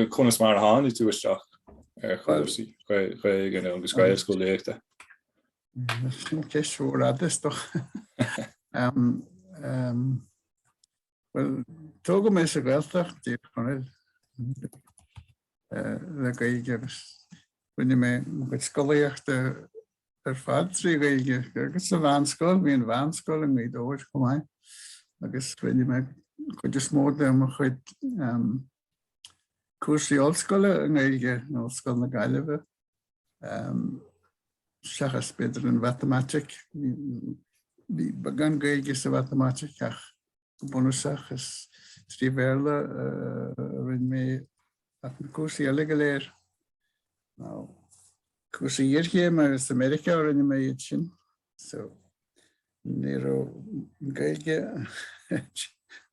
Conas mar hána tú isteach chuirsaí chuig agus Gaelscoileochta. Ceisiúr adas well, tóga mé sa Gaeltach dír chunil le gaige rinne mé go Scoileaochta fad trí gaige agus sa bhanscoil, bhíon bhanscoil an mí dóir chumáin agus rinne mé chuid is móda am chuid cuasaí ollscoile an gaige nó scoil na Gaillimhe seachas beidir an mathematic bhí began gaige sa mathematic ach bonusach is trí bhéarla rinne mé at na cuasaí eile go léir cuasaí iarchéim agus America rinne mé iad sin so ní raibh gaige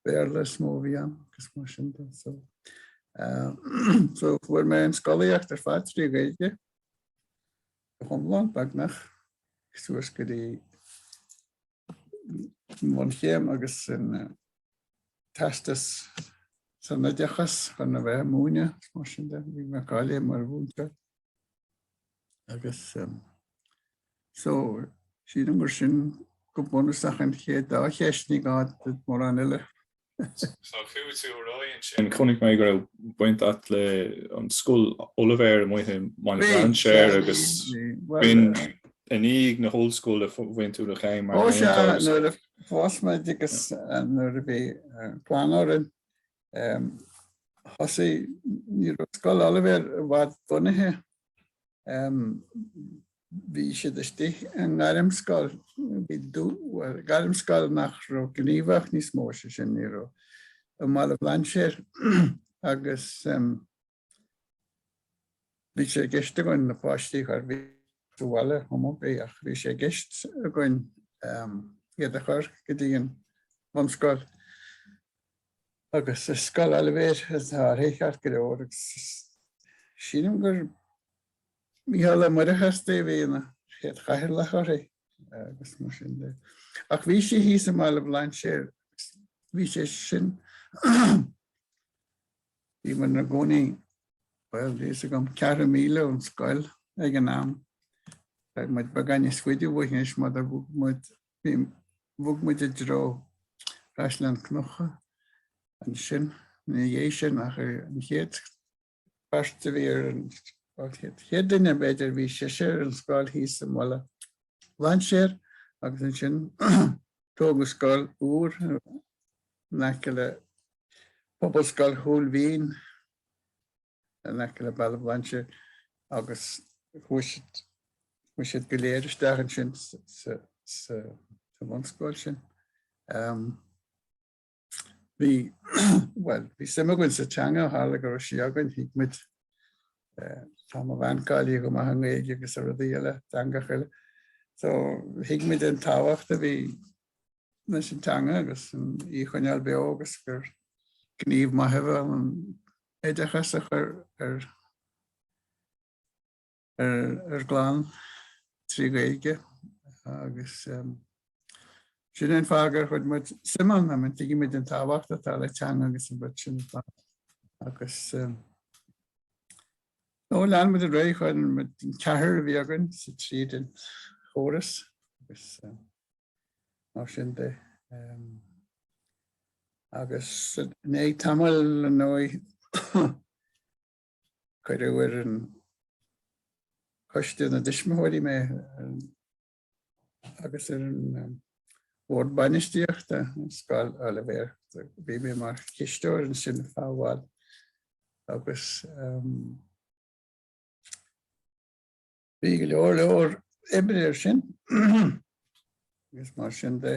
bhéarla smó bhí an agus mar sin so bhfuair mé an Scoileaocht fad trí gaige Homland bagnach suas go dtí mhain chéim agus in tastas san nadechas chun na bheith múine mar sin bhí me cáile mar bhúnta agus so sin mar sin go bonusach an chéad dá cheisnig áit mar an ile. So chuú tú roiinn sin chunig mé go baint at le an Scoil Oilibhéir muoithe man an séir agus bhín aníg na hólscoil bhain tú le chéim mar nuair a fásmaid agus nuair a bhí pléann thosaí ní Scoil Oilibhéir bhd bunithe bhí siad istí an Gaelscoil bhí Gaelscoil nach raibh gníomhach níos mó sin ní raibh mal bhlean séir agus bhí sé gceiste goin na páistí chuir bhí bhile homopé ach bhí sé gceist goin iad a chuir go dtí an bhanscoil agus is Scoil Oilibhéir is réart go leor agus sínim gur míhall muireachas dé bhíonna chéad chaithir le choirí agus mar sin dé ach bhí sé hí sa mal bhlean séir bhí sé sin bhí man na gcónaí well dhés agam 4,000 an Scoil ag an am muid began is cuidiú bhuiis mar a bhug muid a dro Raisleann Cnocha an sin na dhé sin ach an chéad páiste bhí an chéad duine beidir bhí sé séir an Scoil hí sa mala bhain séir agus an sin tóga Scoil úr nace le pobal Scoil Húlbhín nace le bailh bhain séir agus chuisiad go léir isteach an sin sa bhanscoil sin bhí sama goin sa teanga hála go siagann hiicmid tá a bhaincáilí go maithe gaige agus a rudaí eile teanga eile so hiicmid an tábhacht a bhí na sin teanga agus í chuineal beo agus gur gníomh maithe bhil an éidechas a chur ar gláán trí gaige agus sin an fágar chuid muid simán na man tuigh muid an tábhacht atá le teanga agus an bud sin agus nó lean muid a réidh chuin muid an ceathair a bhí agann sa tríd an Fhorais agus mar sin dé agus né tamil an nói chuidir an coiste na tuismitheoirí mé agus ar an bhór bainistíochta Scoil Oilibhéir bhí mé mar Chisteoir an sin fáháil agus bhí go leor ibriir sin agus mar sin dé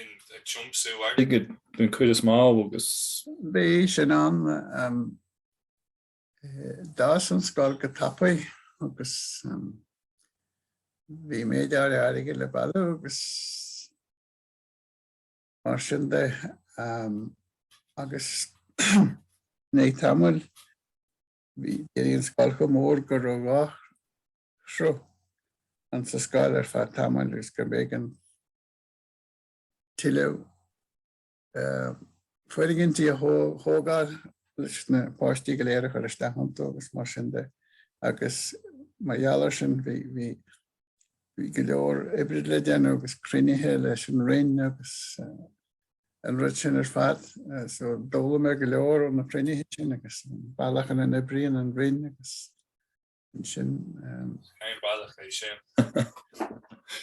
in chumpsú aige den chuid is má agus bhí sin an dá an Scoil go tapaí agus bhí méid aige le bailú agus mar sin dé agus né tamil bhí an Scoil go mór go raibh seo an sa Scoil ar feadh tamil agus go mbeidh an tiileh fuidigintí a thógáil leis na páistí go léire chuir isteachanta agus mar sin de agus mar dheallar sin bhí go leor ibrid le déanamh agus cruinnithe leis an rinn agus an rud sin fad so dóla me go leor an na cruinnithe sin agus bailachan an ibríon an rinn agus sin bailach é sin.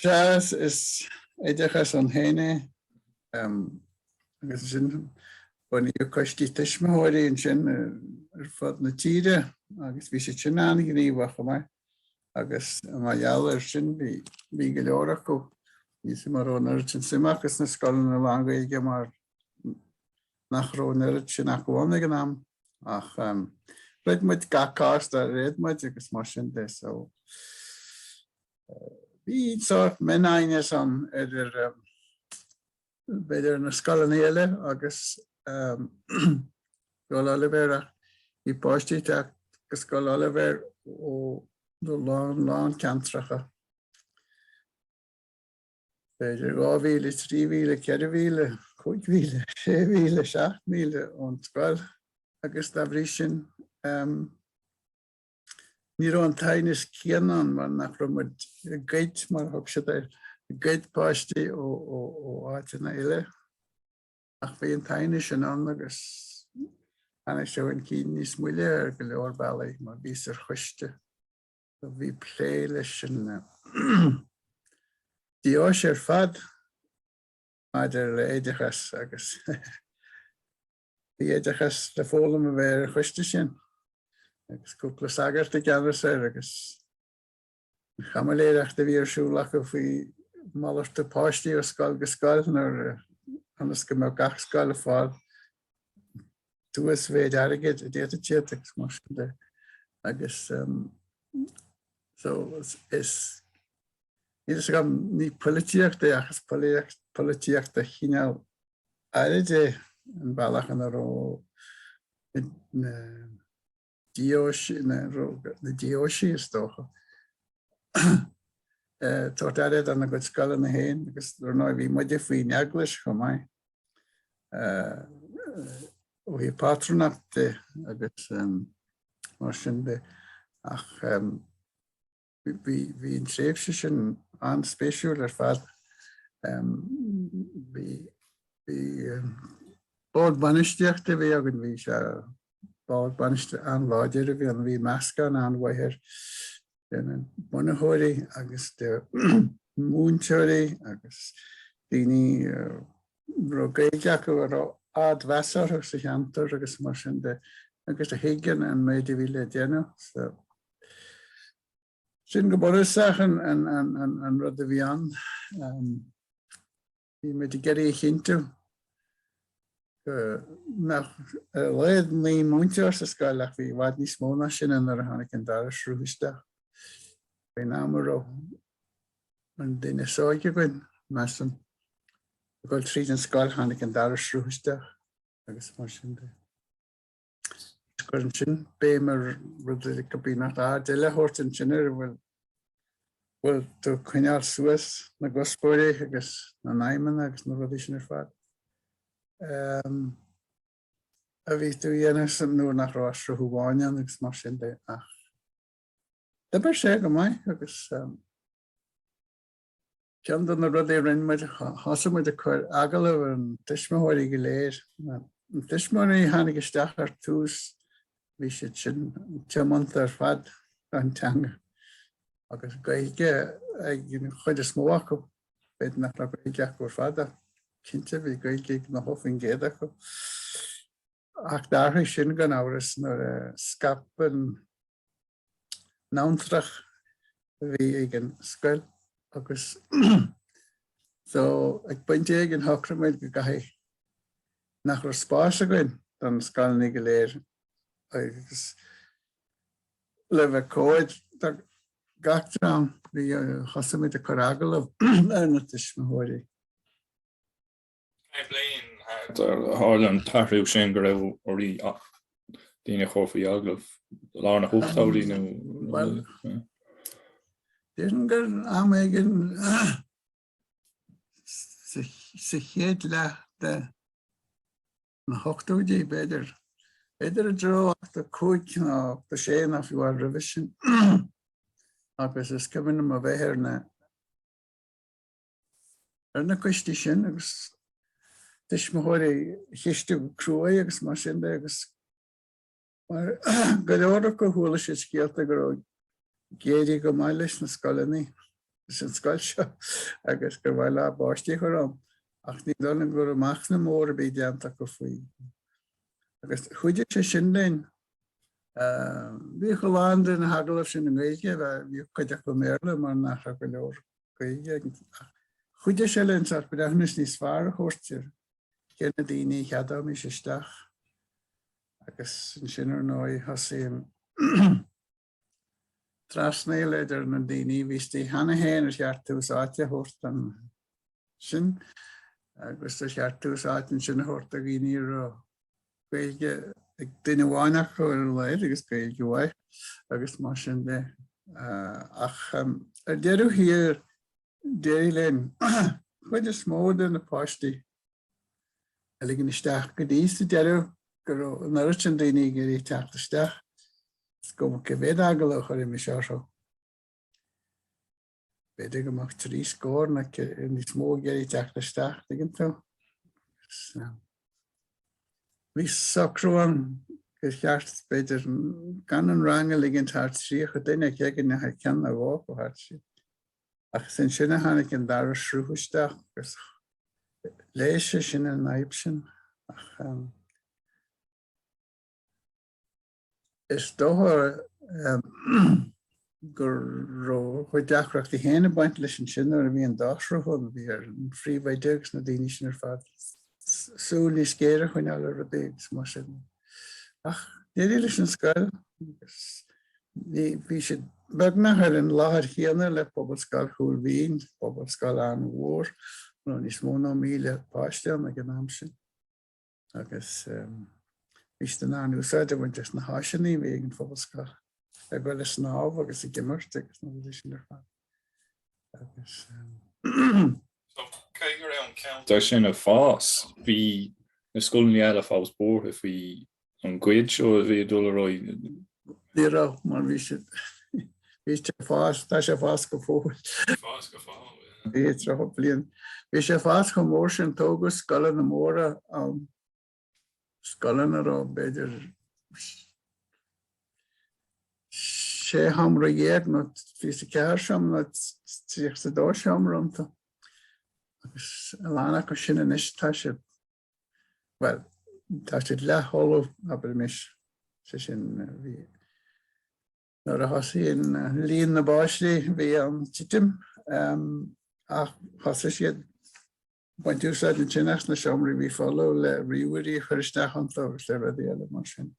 Jazz is éidechas an héine agus sin buí costí tuismitheoirí an sin fad na tíre agus bhí sé sin annig gníomhacha mai agus má dheallar sin bhí go leorach go ní sem mar ónar sin simachgus na scoileanna langa aige mar nach rónar sin achháinna gan am ach réid muid gacáist a réad muid agus mar sin de so bhí sort menaine san idir beidir na scoileanna agus Scoil Oilibhéir í páistíteach go Scoil Oilibhéir ó do Luann cantracha. Beidir 2,000, 3,000, 4,000, 5,000, 6,000, 7,000 ón scoil agus labhraíonn sin ní raibh an tainis Cíorann mar nach raibh gait mar thug sé gait páistí ó áitina ile ach bhí an tainis sin an agus ana seo an cín níos muile go leor bailí mar bhí ar chuiste bhí plé leis sin díos fad maidir le éidechas agus bhí éidechas le fólam a bheith ar chuiste sin agus cúpla saghas ceannas agus chamaléireachta bhí ar siúlach go bhí málarta páistí ó scoil go scoil nar anas go mbeadh gach scoil a fáil tuas bhéid aige a déta tíad agus mar sin de agus so is níos go ní polítíochta achas polítíochta chinál aige an bailachan ar ó na díosí is tócha. Tuairt airad an na go scoileanna héin agus ar ná bhí muidir faoi neaglas go mai ó hí Phátrúnachta agus mar sin de ach bhí an tréimhse sin an spéisiúil ar fad bhí bád banisteochta bhí agan bhí se bád baniste an láidir a bhí an bhí meascán an bhaithir bunatheoirí agus de múnteoirí agus daoine rogéigeach ar adhheasar sa cheantar agus mar sin de agus a héigean an mhéadaigh le déanamh sin go borasach an rud a bhí an bhí muid geirí chinú nach léad ní múnteoir sa scoilach bhí bhaid níos móna sin an ar a tháinig an athraigh Bhí námar ó an duine sóige goin meas an goil tríd an scoil tháinig an athraigh agus mar sin de. Cuireann sin bé mar rud go bhí nach duile thuirt an sin bhfuil tú chuineáil suas na Gaelscoileí agus na naimmen agus na rudí sin ar fad. A bhí tú dhéanamh san nuair nach rá athraigh agus mar sin de ach. Dabar sé go mai agus cean don na rud é rinneadh thosa muid a chuir agalah an tuismitheoirí go léir. An tuismitheoirí tháinig isteach ar tús bhí sé sin teamanta ar fad an teanga agus gaige ag chuid is mó acu beit nach ra gaigeach ar fad a cinnte bhí gaige na hofin géad acu. Ach dáthraigh sin gan áras nar scapan námtrach bhí ag an scoil agus so ag baint ag an thocraid go gaithí nach ra spáis a goin don scoilnaí go léir agus le bheith cóid gachtrán bhí chosamid a chur agalah ar na tuismitheoirí. Háil an t-athrú sin go raibh orí daoine chomhaí aglah lá na ochtóidí nó Déan gur am éigean sa chéad le de na ochtóidí beidir Idir a dro the cúig ná the sé na fiú ar revision agus is cuminn am a bheithir na cuistí sin agus tuismitheoirí Chisteoir cruaí agus mar sin agus mar go leor go thuaillis sé scialta go géirí go maiile leis na scoileannaí sin scoil seo agus gur bhfuil le báistí chu ram ach ní donna gur amach na mór a bhí déanta go faoi. Agus chuide sé sin léinn bhí go Luann na haglah sin na aige bhí chuide go méle mar nach go leor go aige. Chuide sé léinn sa beachnas níos fearr a chóirtíir céanna daoine cheadam is isteach agus sin ar nói thosaíonn trasnaí leidir na daoine bhíostí hena héin ar cheartús áite thuirt an sin agus tá cheartús áitin sin thuirt a ghaoine ar Gaige ag duine bháineach chu ar leid agus Gaige bhaid agus mar sin de ach ar deireadh hir déirí léinn chuide smód in na páistí a ligean isteach go dtí deireadh gur nuirt an daoine gurí teacht isteach go go bhéad agalach chuir mi seo. Beidir amach trí scór na ní smó gurí teacht isteach ligean tú. Bhí sacrúan gur cheart beidir gan an rang a ligean thart trí chu duine cheagan na cean na bhá go thart sí. Ach sin sinna hánig an dar srúthaisteach gus léise sin an naib sin ach is dóthar gur chuid deachreachtaí héanana baint leis an sin ar a bhí an dáthróthú bhí ar an phríomhaideagus na daoine sin ar fad súil níos céire chuin eile ar a bégus mar sin. Ach déirí leis an scoil bhí sé beagnach ar an láthair chéanna le pobal scoil Chúlbhín, pobal scoil an mhór nó níos mó ná 1000 páisteán ag an am sin. Agus bhís den an úsáid a bhaint na háisinaí bhí an pobal scoil ag bhfuil is nábh agus i gimmart agus nó bhí sin ar fad. Agus Caigur an count sin a fás bhí na scoilní eile fás bórtha bhí an gcuid seo a bhí dul roi. Ní rá mar bhí sé fás tá sé fás go fóil. Fás go fá. Bhí troch bliain. Bhí sé fás go mór sin tógus scoile na móra scoileann ará beidir sé hamra dhéag nó bhí sa ceair seam nó tíocht sa dó seamra ionta. Agus lána go sin inis tá sé well tá sé lethólamh aber mis sé sin bhí nuair a thosaíonn líon na báislí bhí an titim ach thosa siad baint úsáid an sin na seomraí bhí follow le riúirí chuir isteach ionta agus le rudaí eile mar sin.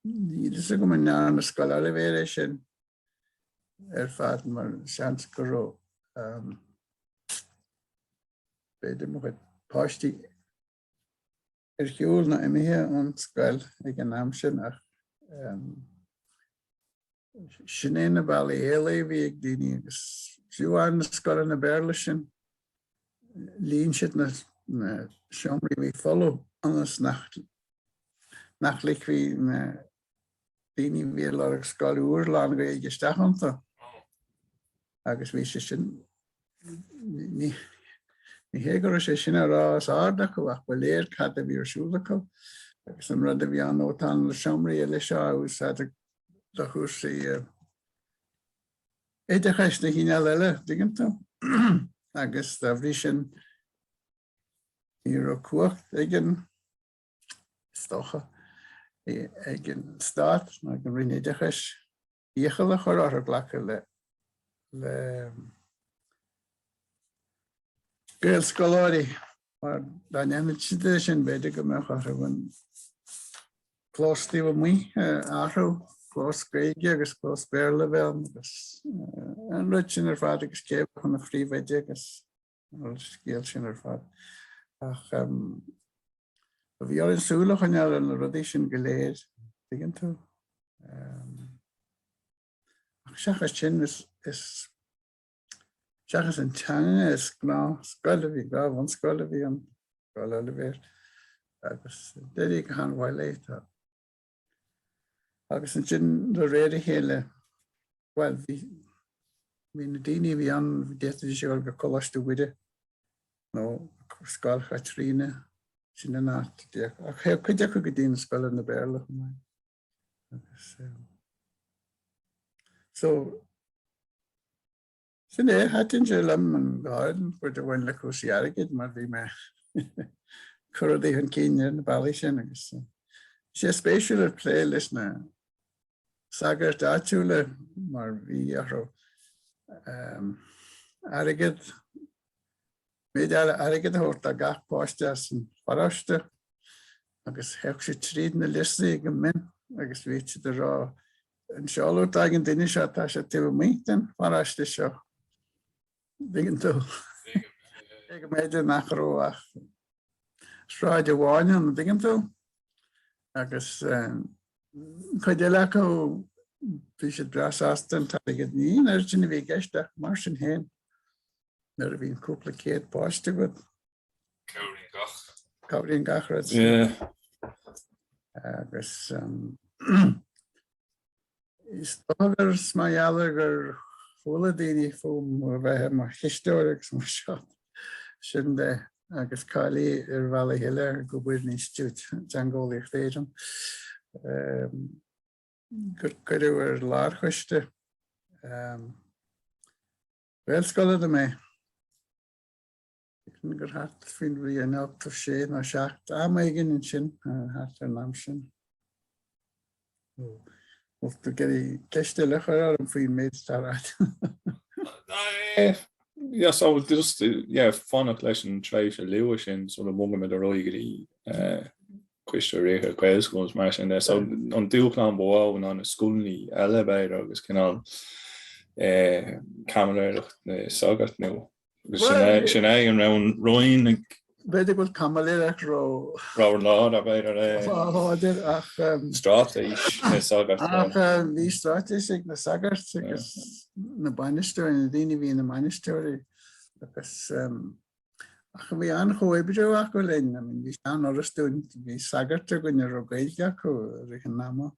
Nílas go man ná na Scoil Oilibhéir sin ar fad mar seans go raibh beidir mo chuid páistí ar shiúil na imithe an scoil ag an am sin ach sin é na bailí éala bhí ag daoine agus fiúáin na Scoil na Béarla sin líonn siad na seomraí bhí follow anas nach lichhí na daoine bhí le Scoil Uachtarán go ag isteach ionta agus bhí sé sin ní hégur sé sin ará ardach go bhach bhfuil léir cad a bhí arsúla go agus an rud a bhí an ótán le seomraí eile seo agus le chúsaí éideachais na híine eile digganta agus tá bhrí sin í ro cuacht ag an stocha ag an stát ná an rinneadachais íochail a chur ar ghlacha le Gaelscoileanna mar daine sin beidir go meach ar bhain chlóstíh mí athrú chlós Gaige agus chlós Béarla bhealm agus an rud sin ar fad agus céad chun na phríomhaideag agus scéal sin ar fad. Ach bhí ar an súla chuin eile an rudaí sin go léir diggin tú. Ach seachas sin is seachas an teanga is gná Scoil bhí gá bhain Scoil bhí an Scoil Oilibhéir agus déirí go an bhhail éta. Agus an sin do réir chéile, well, hí na daoine bhí an déta seoil go colaistú uide, nó Scoil Phátrúnachta sin an áit. Ach chuide chu go dtíana scoil na Béarla. So, sin hatin sé lam an gáin fuair do bhain le cúsaí airgid mar bhí me chuirí an cíine na bailí sin agus. Sé spéisiúil ar plé leis na saghas áitiúla mar bhí airgid mhéadaigh airgid thuirt a gach páiste san Fhoráiste agus heach sé tríd na lisaí go min agus bhí si de rá an seáút agin duine seo tá sé tíh mítain Fhoráiste seo. Dígann tú. Ag méidir nach róach. Sráid bháine an dígann tú. Agus chuide le go bhí sé brasástan tá agad níon ar sin bhí geisteach mar sin héin. Nar a bhín cúpla céad páiste go. Cíorann gach rud. Agus is tógar smaealar gur fóla daoine fóm bheithe mar Chisteoir agus mar seo. Sin de agus cáilí ar bhela hiile go bhfuir ní stút teangolaíocht éidirn. Gur cuireadh ar lár chuiste. Gaelscoileanna mé. Gur hart fin bhí an áchtah sé ná seacht aigin in sin hart ar nám sin. Ofta geirí ceiste le chuir an faoin méid starráid. Ja, so just fannach leis an tréis a leua sin so le mga me a roiigeí cuiiste réir Gaelscoileanna mar sin so an dúchlán bháin an na scoilní eilebéir agus cinál cameréireacht na saghas nó. Sin an raibh roiin Beidir bhfuil cameléireacht ráir lád a bhéidir ach strátéis na saghas. Ach bhí strátéis ag na saghas agus na bainisteoirí na daoine bhí na bainisteoirí agus ach bhí an chomhibreú ach go lein bhí an orastún bhí sagharte go na Gaelscoileacha chu ag an náma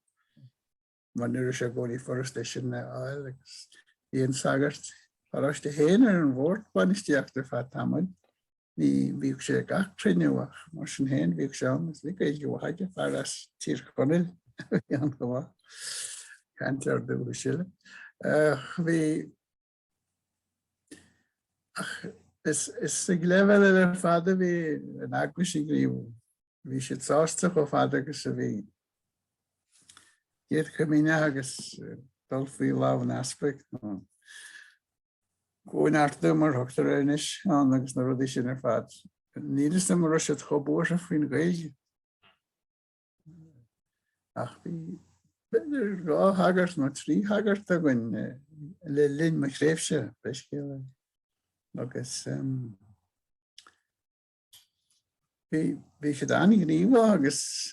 mar nuair sé gcóirí Fhorais sin na áil agus bhí an saghart Fhoráiste héin ar an bhórt bainisteoachta fá tamid. Ní bhíh sé gach tríneach mar sin héin bhíh se an bhí go haide fearras tír chonil an go bhá cantar dú siile. Bhí is léhile ar fada bhí an agus i gríomh. Bhí siad sásta go fada agus a bhí iad chumíine agus dul faoi láh an aspect. Góin artú mar Uachtarán an agus na rudí sin ar fad. Nílas na mar siad chobúir a faoin Gaeilge. Ach bhí beidir rá hagart nó trí hagart a gin le linn mar chréibhse beiscéile. Agus bhí siad anig gníomh agus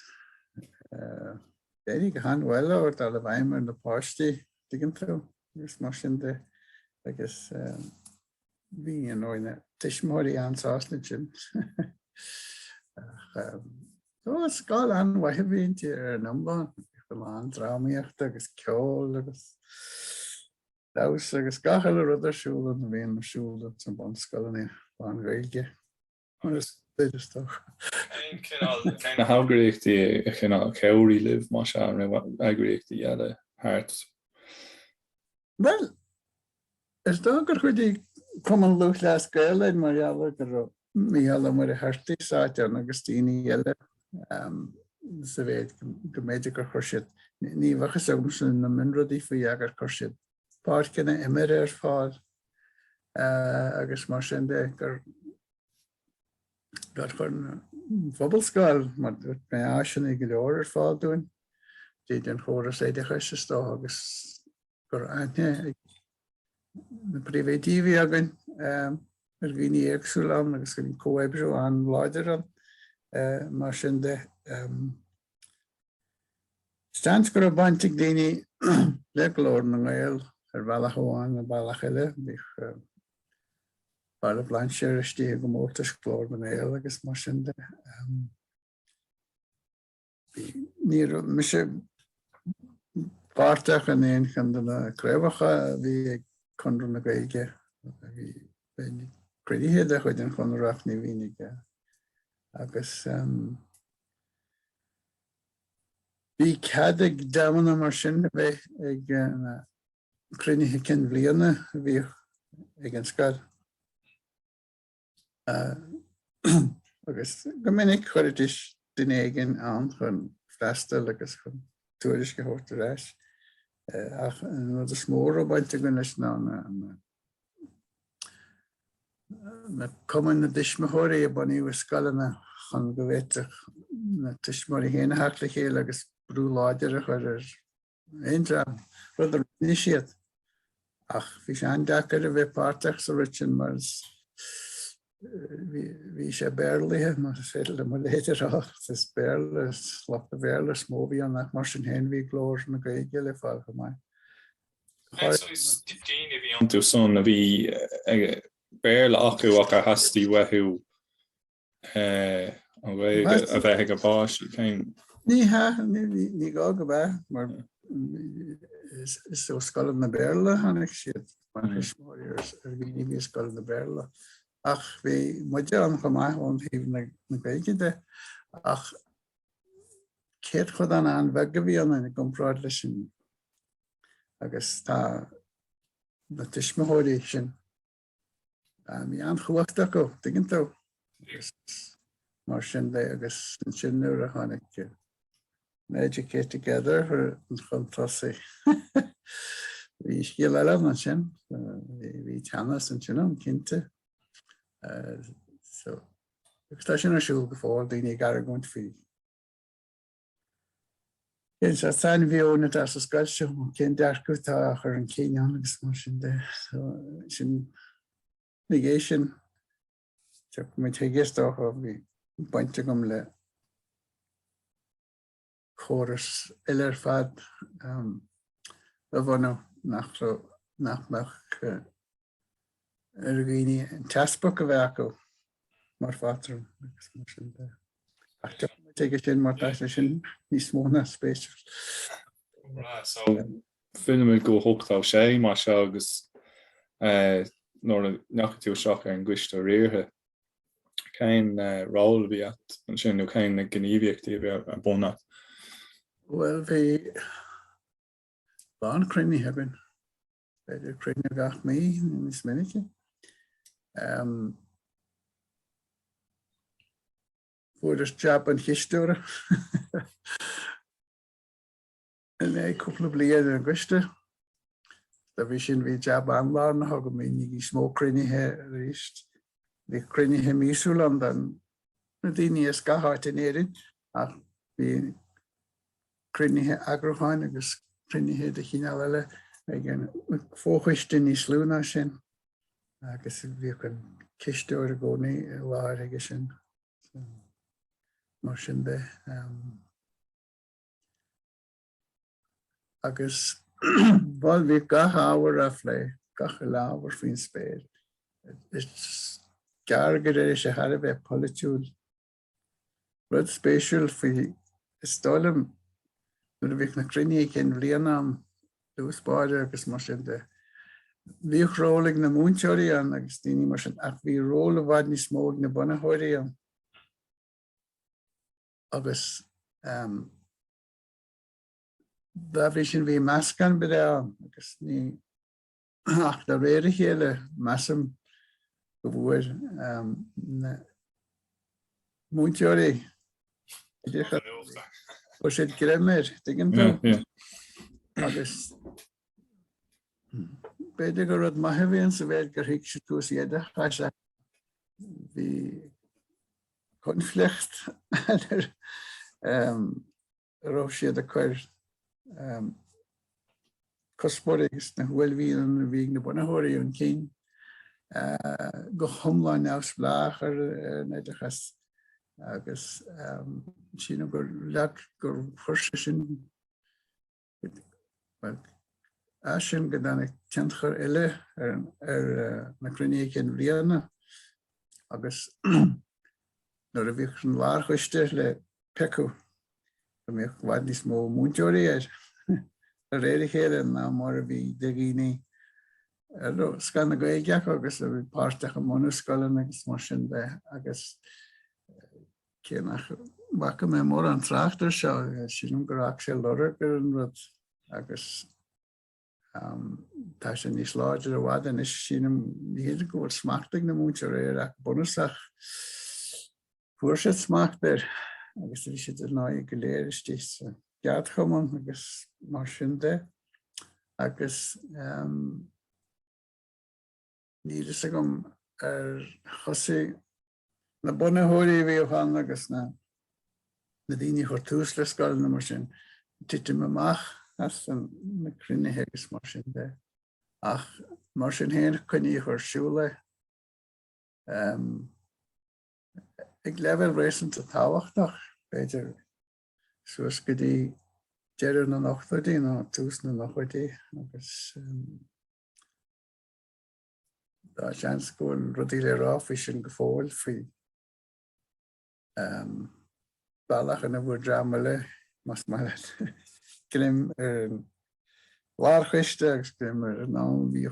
déirí go an bhile ó dá Labhraíonn mar na páistí dígann tú agus mar sin de agus bhí an óine tuismitheoirí ansásna sin. Scoil an waithbhíonnta ar an namba go an drámaíochta agus ceol agus daos agus gachail a rud arsúla na bhíon arsúla san bon scoilna an Gaeilge. Beidirstoch. Na heagraíochtaí cinál céirí libh mar se an heagraíochtaí eile thart. Well, is dá gur chuidí cuman lucht le Scoileann mar eala gur míheala mar a hartaí sáteann agus daoine eile sa bhéad go méidir gur chuirsiad ní bhachas agam sin na minradí faoi agar chuirsiad páircinna imir ar fád agus mar sin de gur chun phobalscoil mar dúirt mé áisina go leor ar fád dúin. Dí den chóras éidir chuiste agus gur aithne na príomhéidíomhí agan ar bhíní éagsúlam agus go cóhébreú an láidir an mar sin de stant gur a baintig daoine le glór na Gael ar bhealach amháin na bailach eile bhíh bailach blanséir istí go mórtas glór na Gael agus mar sin de níor mis páirteach an éon chun na créibhacha bhí chun na Gaeilge bhí creidithe a chuid an chunrach ní bhínig agus bhí ceadaigh damanna mar sin bheith ag crunithe cin bbliana bhí ag an Scoil. Agus go minic chuir is duine éigean an chun freastal agus chun tuairis go chóirta reis. Ach nó is mór ó baint go leis na cumann na tuismitheoirí a bunaíodh Gaelscoileanna chun go bhféiteach na tuismitheoirí héana heachla chéile agus brú láidir a chuir aontra rud a rinne siad. Ach bhí sé an deacair a bheith páirteach sa rutin mar bhí sé béirlathe mar féidir mar léidir is béirla slap a béirla smóbhí an nach mar sin hen bhí glóir na Gaeilge le fáil go mai. Díine bhí an tú son a bhí béirla acu ach a hastíí wethú a bheith go báis Ní gá go bheith mar is ó Scoil na béirla hanig siad mar tuismitheoirí ar bhíní bhí Scoil na béirla. Ach bhí muide an go maith ón híomh na Gaeilge de ach céad chud an bheith go bhí an gomráid lei sin agus tá na tuismitheoirí sin bhí an chuachta go tuigintó mar sin de agus sin nuair a tháinig educate together an chun tosaí. Bhí scíal eile an sin bhí teannas an sin an cinnte. So agus tá sin arsúil go fáil daoine gar a gcuint fí. Cén sa san bhíonna tá sa Scoil seo cén dearcú tá chur an cíneán agus mar sin de sin nigé sin teach mu tuigeasteach a bhí bainte gom le Fhorais Phátrúnachta fad a bhana nachmach ar ghaoine an teaspa go bheith acu mar fátrún agus mar sin de. Ach teach mu tuige sin mar tá sin níos móna spéisiúil. So finime go hochtá sé mar se agus nóair nachtaí seach ar an gcuiste réirthe. Cén ráil bhí an sin nó cén na gníomhaíochtaí bhí a buna. Well, bhí bán crunithe bin. Beidir crunithe gach mí níos minice. Fuaidir job an Chisteoir. In cúpla bliain an gcuiste. Tá bhí sin bhí job anmharna thug go minic í smó crunithe ríist. Bhí crunithe mísúil an na daoine is gathart in éireann ach bhí crunithe agrúcháin agus crunithe de chinál eile ag an fóchuiste níos lúna sin agus bhí an Chisteoir a gcónaí láir aige sin mar sin de. Agus bhil bhí gath ábhar a phlé, gath lábhar faoin spéir. Is gar go réir sé thar a bheith politiúil. Rud spéisiúil faoi istáilm nuair a bhíh na crunithe cin bbliana am dúspáide agus mar sin de. Bhíoh rólaigh na múinteoirí an agus daoine mar sin ach bhí róla bhaid níos mó na bunathirí an. Agus bhí sin bhí meascan bide an agus ní ach de réir chéile measam go bhfuair na múinteoirí ó siad gréimir tuigintó. Agus beidir go rud maithbhíonn sa bheith gur thuig sé tús iad bhí conflict roh siad a chuir cospóireagus na bhfuilhíonn bhí na bunathirí an cín go thomláin áspleach ar neidechas agus sin gur leach gur chuirse sin sin go dana ceantar eile ar na crunithe cin bbliana agus nuair a bhíh an bharchuiste le peicú mé bhaid níos mó múnteoirí a réir chéile ná mar a bhí de gine scan na Gaeilgeach agus a bhí páirteach a mna scoileanna agus mar sin de agus céannach bacha mé mór an tráachtar seo sin gur ach sé lora gur an rud agus tá sé níos láidir a bhhaid is sin níidir go bhfuil smaachtaigh na múnteoirí ach bunasach fuair sé smaachtar agus bhí sé ná go léir istí gead chuman agus mar sin de agus níl sa gom chosaí na bunaitheoirí bhí óchan agus na daoine chuir tús le scoileanna mar sin titim amach as na cruinnithe agus mar sin de ach mar sin héana chuine chuir siúla ag leibhéal réasanta tábhachtach beidir suas go dtí deireadh na ochtóidí ná tús na ochtóidí agus dá seans go bhfuil rudí le rá faoi sin go fóil faoi bailach na bhfuair dreamala mas mar grim láirchuiste agus grim ná bhí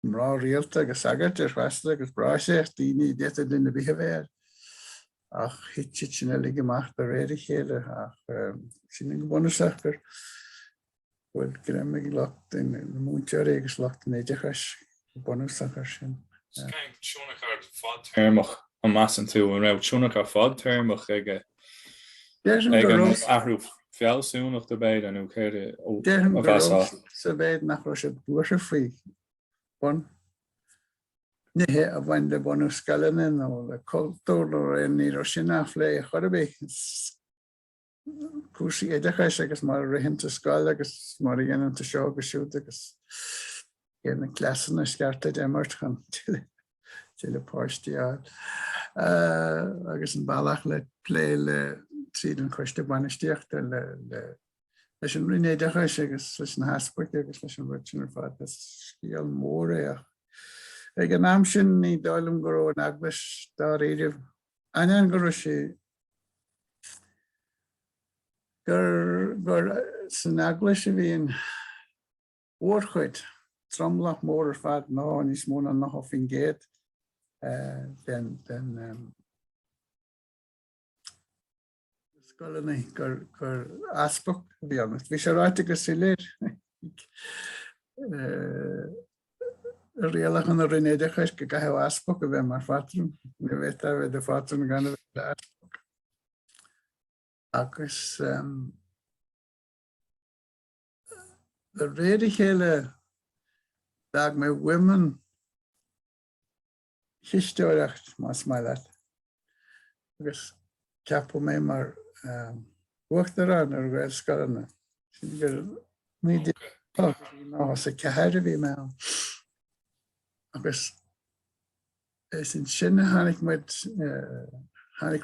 mrá rialta agus sagart fasta agus bráiseach daoine déta lena bhíhéir ach hitse sin le gemacht a réir chéile ach sin go bunasach gur bhfuil grim ag lecht in na múnteoirí agus lecht in éidechas bunasach sin. Seánach ar fad termach an masan tú an raibh seánach ar fad termach ag an athraigh feallsúnachta beid an chéire ó bheasá. Sa beid nach raibh sé buairse faoi bun. Nithe a bhain le bunú scoileanna nó le cultúr nó ní sin aflé a choirbé cúsaí éidechas agus mar ritheanta scoil agus mar dhéananta seo agus siúd agus na clasanna scearta émart chun tíle páirtíáil agus an bailach le lé le tríd an chuiste bainistíochta leis an rinneadh agus leis an haspaic agus leis an rutin ar fad scíal mór ach ag an am sin ní dáilm go raibh an aglas dá réidir an go raibh sé gur san aglas a bhíon uorchuid tromlach mór ar fad ná níos móna nach á fin géad den scoileanna gur aspach bhí annas. Bhí sé ráite go sí léir réalach an rinneadh go gaithh aspach a bheith mar fatrún na bheith a bheith de fatrún gan a bheith aspach. Agus the réir chéile dag me women Chisteoir mas mai leat. Agus ceapú mé mar Uachtarán ar Gaelscoileanna. Sin gur míide ná sa ceithre bhí me an. Agus sin sinna tháinig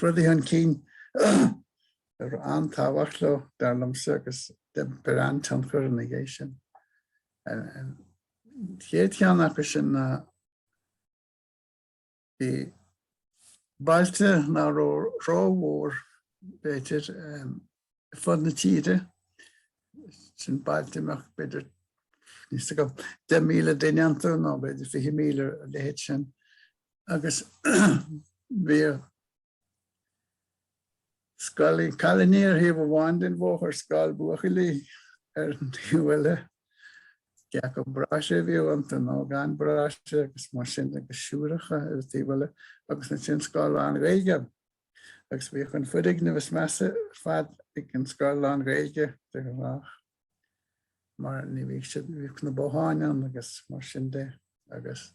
rudaí an cín ar an tábhairtlo darlamsa agus de pléann tan Cuireann ag sin. Chéad cheannach sin bhí bailte ná rámhór beidir fud na tíide sin bailteach beidir níos go 10,000 daoineanta ná beidir 20,000 lehéid sin agus bhí scoilí calaníar hí bháin den bhór scoil buachalaí ar bhfuile ceach go bráise bhí anta ná gan bráise agus mar sin agus siúracha ar tíbhile agus na sin Scoileann Gaeilge agus bhí chun fuidig na bheith measa fad ag an Scoileann Gaeilge de go bhach mar ní bhí si bhí na bótháin agus mar sin de agus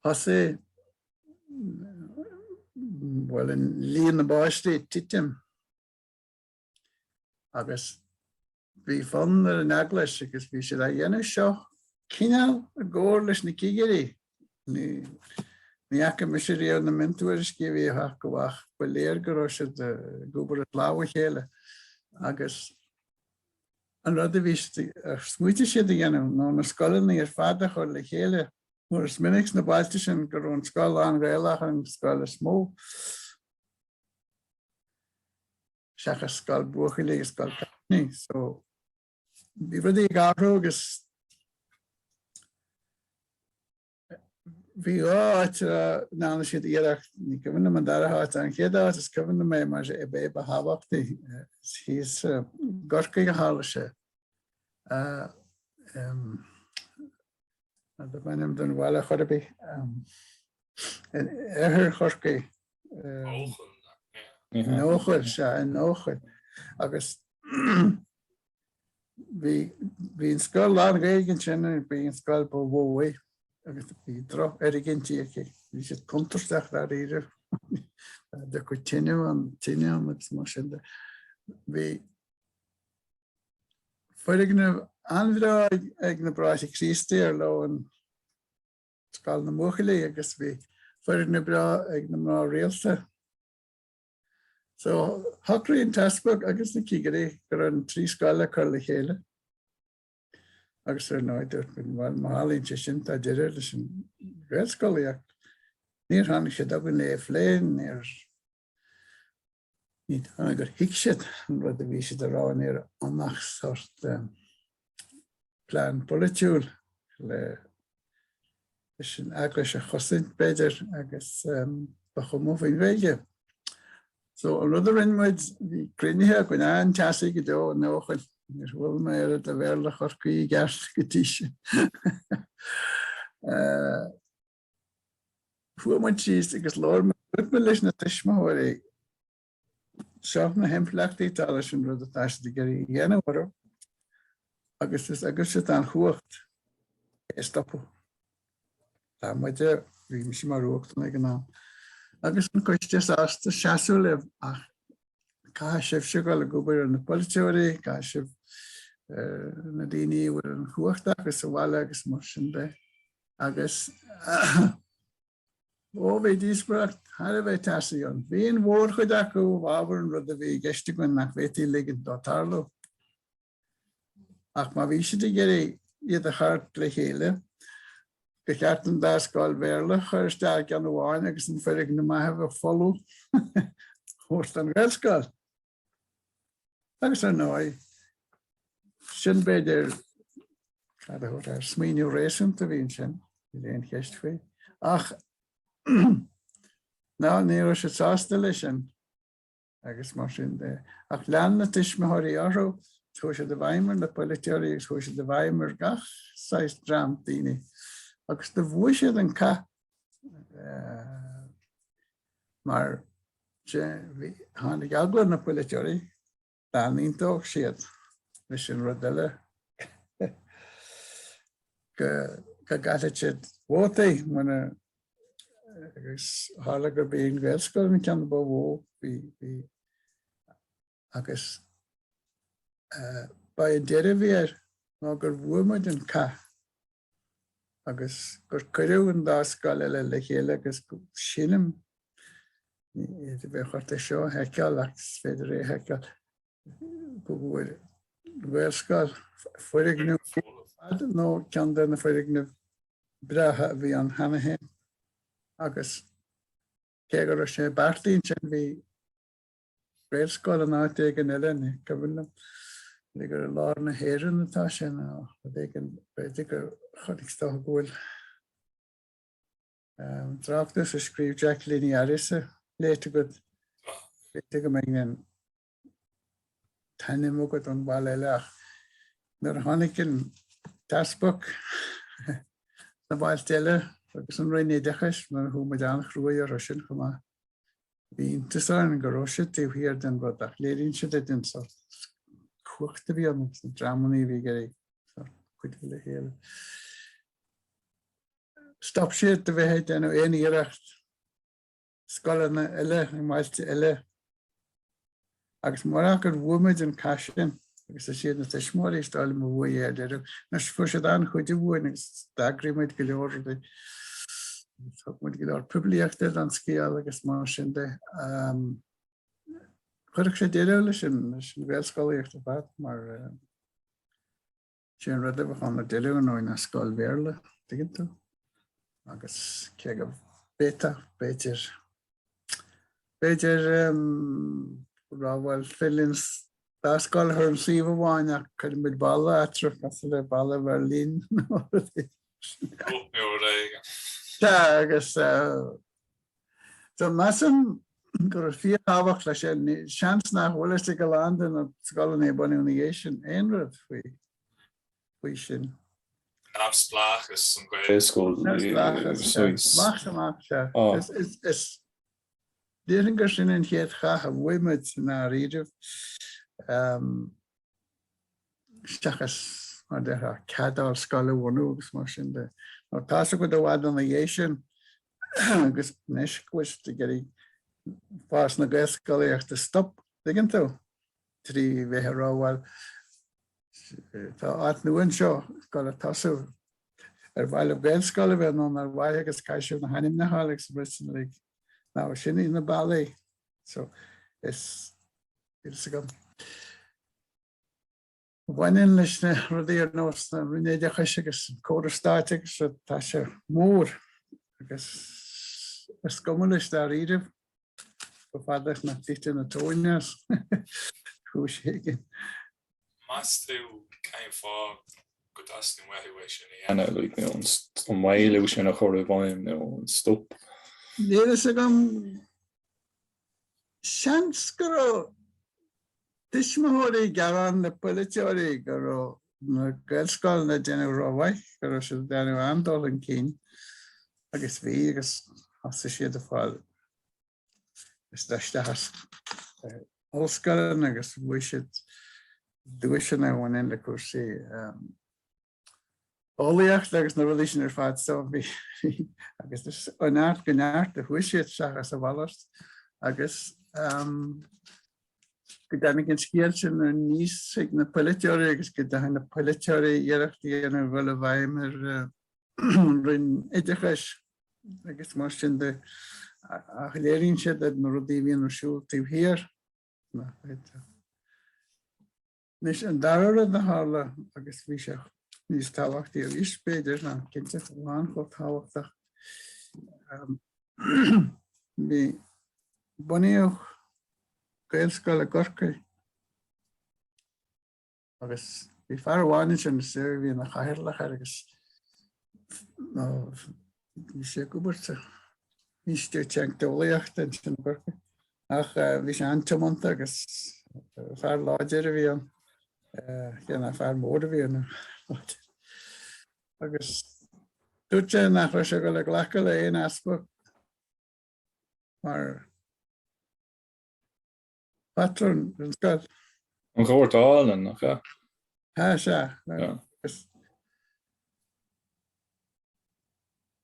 thosaí bhfuil an líon na báistí titim agus bhí fan ar an aglas agus bhí sé a dhéanamh seo cineál a ggóir leis na cígeirí ní aice me sé réal na mentúir scíbhí ach go bhach ba léir go raibh sé de gúbar a láha chéile agus an rud a bhí smuoite siad a dhéanamh ná na scoileanna ar fada chuir le chéile mar is minic na bailte sin gur an Scoileann Gaeilge an scoil is mó seachas Scoil Buachaí agus Scoil Carní. So bhí rud ag athraigh agus bhí áit nána siad iarracht ní cuimhne man darathát an chéad is cuimhne mé mar sé bé ba thabhachtaí hís gorcaí a hála sé. Da banim don bhile chorbaí chorcaí nóchail se an nóchail agus bhín Scoil lá réigen sin bhín Scoil Bhóí agus bhí droch gintíí bhí sé contarteach ar idir de chu tinine an mar sin bhí fuidigh anbhrá ag na bráise Chisteoir le an Scoil na Buachaí agus bhí fuidigh na brá ag na mná réalta. So Thachraíonn tasbog agus na cígarí gur an trí scoile chuir le chéile. Agus náidir bhil málaíonn sé sin tá deireadh leis an Gaelscoileacht. Níor tháinig sé do le phléann ní tháinig gur hiic siad an rud a bhí siad aráin annach sort pléann politiúil le sin agla a chosaint beidir agus ba chumófainn bhéige. So an rud a rinneadh bhí cruinithe chuin an teasaí go dó an nóchail. Is bhfuil mé a bhéla chorcaí gceart go tíise. Fuaid síos agus leir me leis na tuismitheoirí seach na himphleachtaí tá leis an rud atá de gurí dhéanamhar agus sé an chuacht stoppa. Tá muide bhí me sin mar ruachta ag an ná. Agus an coiste ásta seaú le ach cá sibh se go le gobar an na politiúirí, cá sibh na daoine bhfuil an chuachta agus a bhile agus mar sin de. Agus ó bhí díosbreacht thar a bheith teasaí an. Bhíon mhór chuid acu bhábhar an rud a bhí geiste goin nach bhétaí ligad dá tarlú. Ach má bhí siad géirí iad a chart le chéile, go ceartan dá Scoil Béarla chuir isteach an bháin agus an fuidigh na maitheh a folú chóst an Gaelscoil. Agus ar nói, sin beidir smíniú réisiúnta bhíonn sin, i léon cheist faoi. Ach, ná níor sé sásta lei sin, agus mar sin de. Ach lean na tuismitheoirí orthu, thu sé de bhaimar na politiúirí agus thu sé de bhaimar gach 6 gram daoine. Agus de bhui siad an ca mar tháinig agla na politiúirí dáníontóg siad leis sin rud eile go gaiile siad bhótaí muna agus tháinig gur bíon Gaelscoil na ceanna ba bhó agus ba an deireadh bhíar ná gur bhuaimid an ca agus gur cuireadh an dá Scoil eile le chéile agus sinam bheith chuirta seo heiceáil agus féidir heiceáil go bhfuil Gaelscoil fuidigh nó cean de na fuidigh bretha bhí an hanahéin agus cé gur sé bartaíonn sin bhí Gaelscoil an áit ag an eile ní cuimhnam le gur lár na héireann atá sin beidir gur chunig sta bhfuil tráachtas a scríomh Jack Linearisa léite go beidir go mbeidh tanim agad an bhaile eile ach nar tháinig an tasbog na bhail teile agus an rinneadachas mar thuaid annach ruaí ar sin chumá. Bhíon tusáin go roiise tíomhhíar den bud ach léironn siad den sort chuachta bhí an na drámaí bhí gurí chuid le chéile. Stop siad de bheith den éon iarracht Scoileanna eile na mailte eile agus mar gur bhuaimid an caiisian agus siad na tuismitheoirí stáil mo bhuaí éidir. Nas fu siad an chuide bhuain agus dagrimuid go leor muid go leor poblíochta an scéal agus mar sin de. Chuireadh sé deireadh leis an Gaelscoileochta bad mar sin rud a bhán na deireadh nó na Scoil Béarla tuigeann tú agus cé go béta beidir ráhfuil fillins tá scoil ar an suíomh amháin ach chuir mid balla athraigh as le balla Berlín. Tá agus so masan gur fí tábhacht leis seans nach bhfuil go land an scoil é bunaíation éonrad faoi sin. Absplach is an Gaelscoil is Dírin gur sin in chéad chacha bhuiimiid na riidirh seachas mar de cadál scoil bhhanú agus mar sin de tá go do bhhad an dhéisisin agus neis cuiste geí fás na Gaelscoileochta stop diggin tú trí bheith ráhhail tá áit nuain seo go tasú ar bhaile Gaelscoile bheith nó ar bhaile agus caiisiú na hanim na hálaigh brisin le ná sin í na bailí so is go bhain leis na rudaí ar nós na rinneadh agus cóirstáte so tá sé mór agus is gomú leis dar riidirh go fadach na títe na tóineas chu sé gin. Mas tú céim fá go dascin weithú sin ana like an mhaile sin a chur bhaim nó an stop. Níl is agam seans go tuismitheoirí Gearann na pléann go na Gaelscoil na déanamh ráhaith go sé déanamh andal an cín agus bhí agus hasasa siad a fáil is deiste óscoileann agus bhuiisiid dúisin a bhain le cuasaí ólaíochta agus na rudaí sin ar fad so bhí agus anart go neart a bhuiisiid saghas a bhallast agus go déanamh an scéal sin ar níos ag na pléann agus go dtí na pléann hiarrachtaí ar bhfuil a bhaim ar rinneadh agus mar sin de a léiríonn siad na rudaí bhíonn ar siúil tíobh hir. Nis an darad na hála agus bhí sé níos tábhachtaí ar is beidir na cinnte Luann go tábhachtach. Bhí bunaíodh Gaelscoileachta agus bhí fear bháin sin na suir bhí na chaithirlach agus bhí sé gúbarte níos teachtóidíochta sin gorca ach bhí sé antamanta agus fear láidir a bhí an na fear mór a bhí an agus dúirte nach raibh sé go le ghlacha le aon aspa mar patrón an scoil. An Ghoirt Álainn nach ja. Se.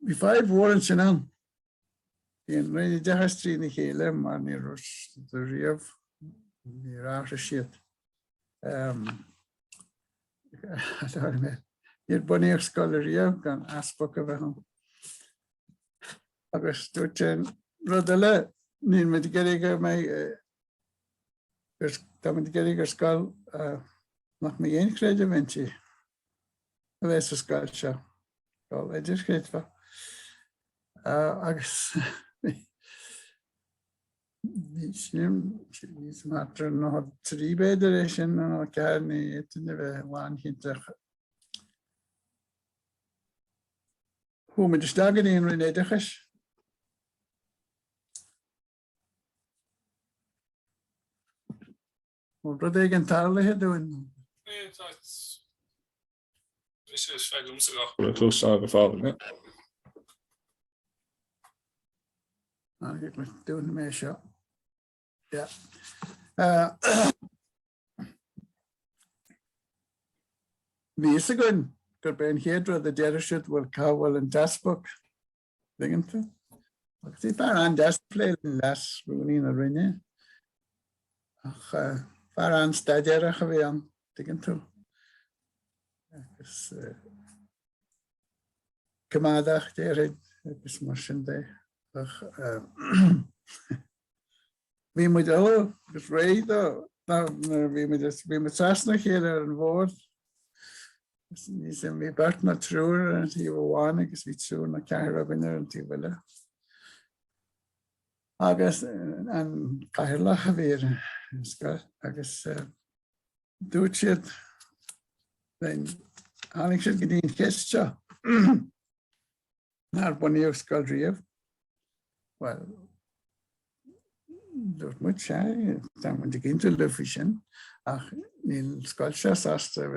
Bhí fáibh mhór sin an. Bhí an rinne dechas trí na chéile mar ní riamh ní ráithre siad. Níor bunaíodh scoil riamh gan aspa a bheith an. Agus dúirte rud eile níl muid geirigh mé tá muid geirigh ar scoil nach mé dhéon chréide bhaintí a bheits a scoil seo. Gáil idir chréidfa. Agus níos mátar nó trí beidir é sin nó cearnaí éitina bheith bháin chinnteach. Thuaimid isteagad íon rinneadachas. Rud ag an tarlaithe dúin. Is feiglimsa go close á go fábhail. Get me doing the mesh up. Yeah. Vís a gon gur ben héadra the deirisiid bhfuil cábhfuil an dasbook liginta. Tí fear an dasplay las bhúnaí na rinne. Ach fear an staidearach a bhí an liginta. Agus cumádach déirid agus mar sin dé. Bhí muid eile gus réid bhí muid trasna chéile ar an bhór. Ní sem bhí bart na trúr an tí bháin agus bhí trúr na ceithre bhaine an tí bhile. Agus an caithirlach a bhí Scoil agus dúirt siad then tháinig siad go dtíon chéiste nar bunaíodh Scoil riamh. Well, dúirt muid sé, tá muid ag intiúil le faoi sin, ach níl Scoil sé sásta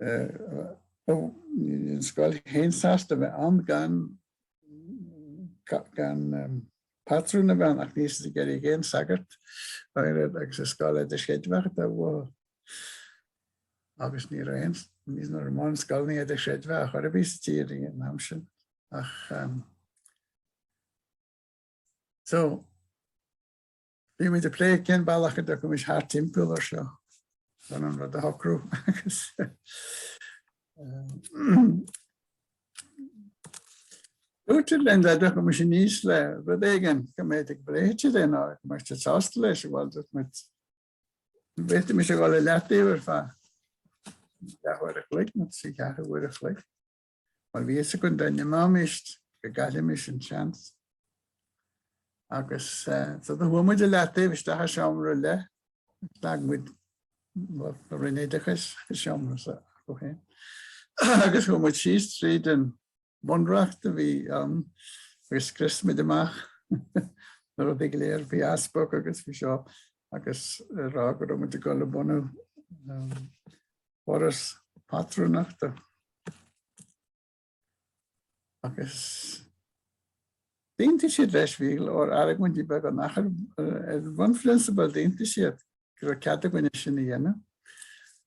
níl Scoil héin sásta bheith am gan patrúna bhean ach níos a geir géin sagart agus a Scoil a séadmheach a bh agus ní raon níos nar mán Scoil ní a séadmheach chuir a bhís tíir an am sin ach so bhí muid a plé cén bailachcha do go mis thar timpeall ar seo gan an rud a hocrú agus Úte len dat go mis níos le rud éigen go méid ag bréite den á mar te sásta leis bhil dat met bete mis gáil letíhar fa lehuiir a chlik met si gahuiir a chlik. Mar bhí a gon daine máist go gaile mis an chans. Agus so do bhfuid a letíh sta seomra le lag muid rinneadachas seomra sa go hé. Agus go muid síos tríd an bunreachta bhí agus Christmas amach nar a bhí léir bhí asbach agus bhí seo agus rá go muid go le bunú Fhorais Phátrúnachta. Agus dínta siad leis bhíil ó airg muintí beag an nachar bhain flinsabal dínta siad gur ceada goine sin na dhéanamh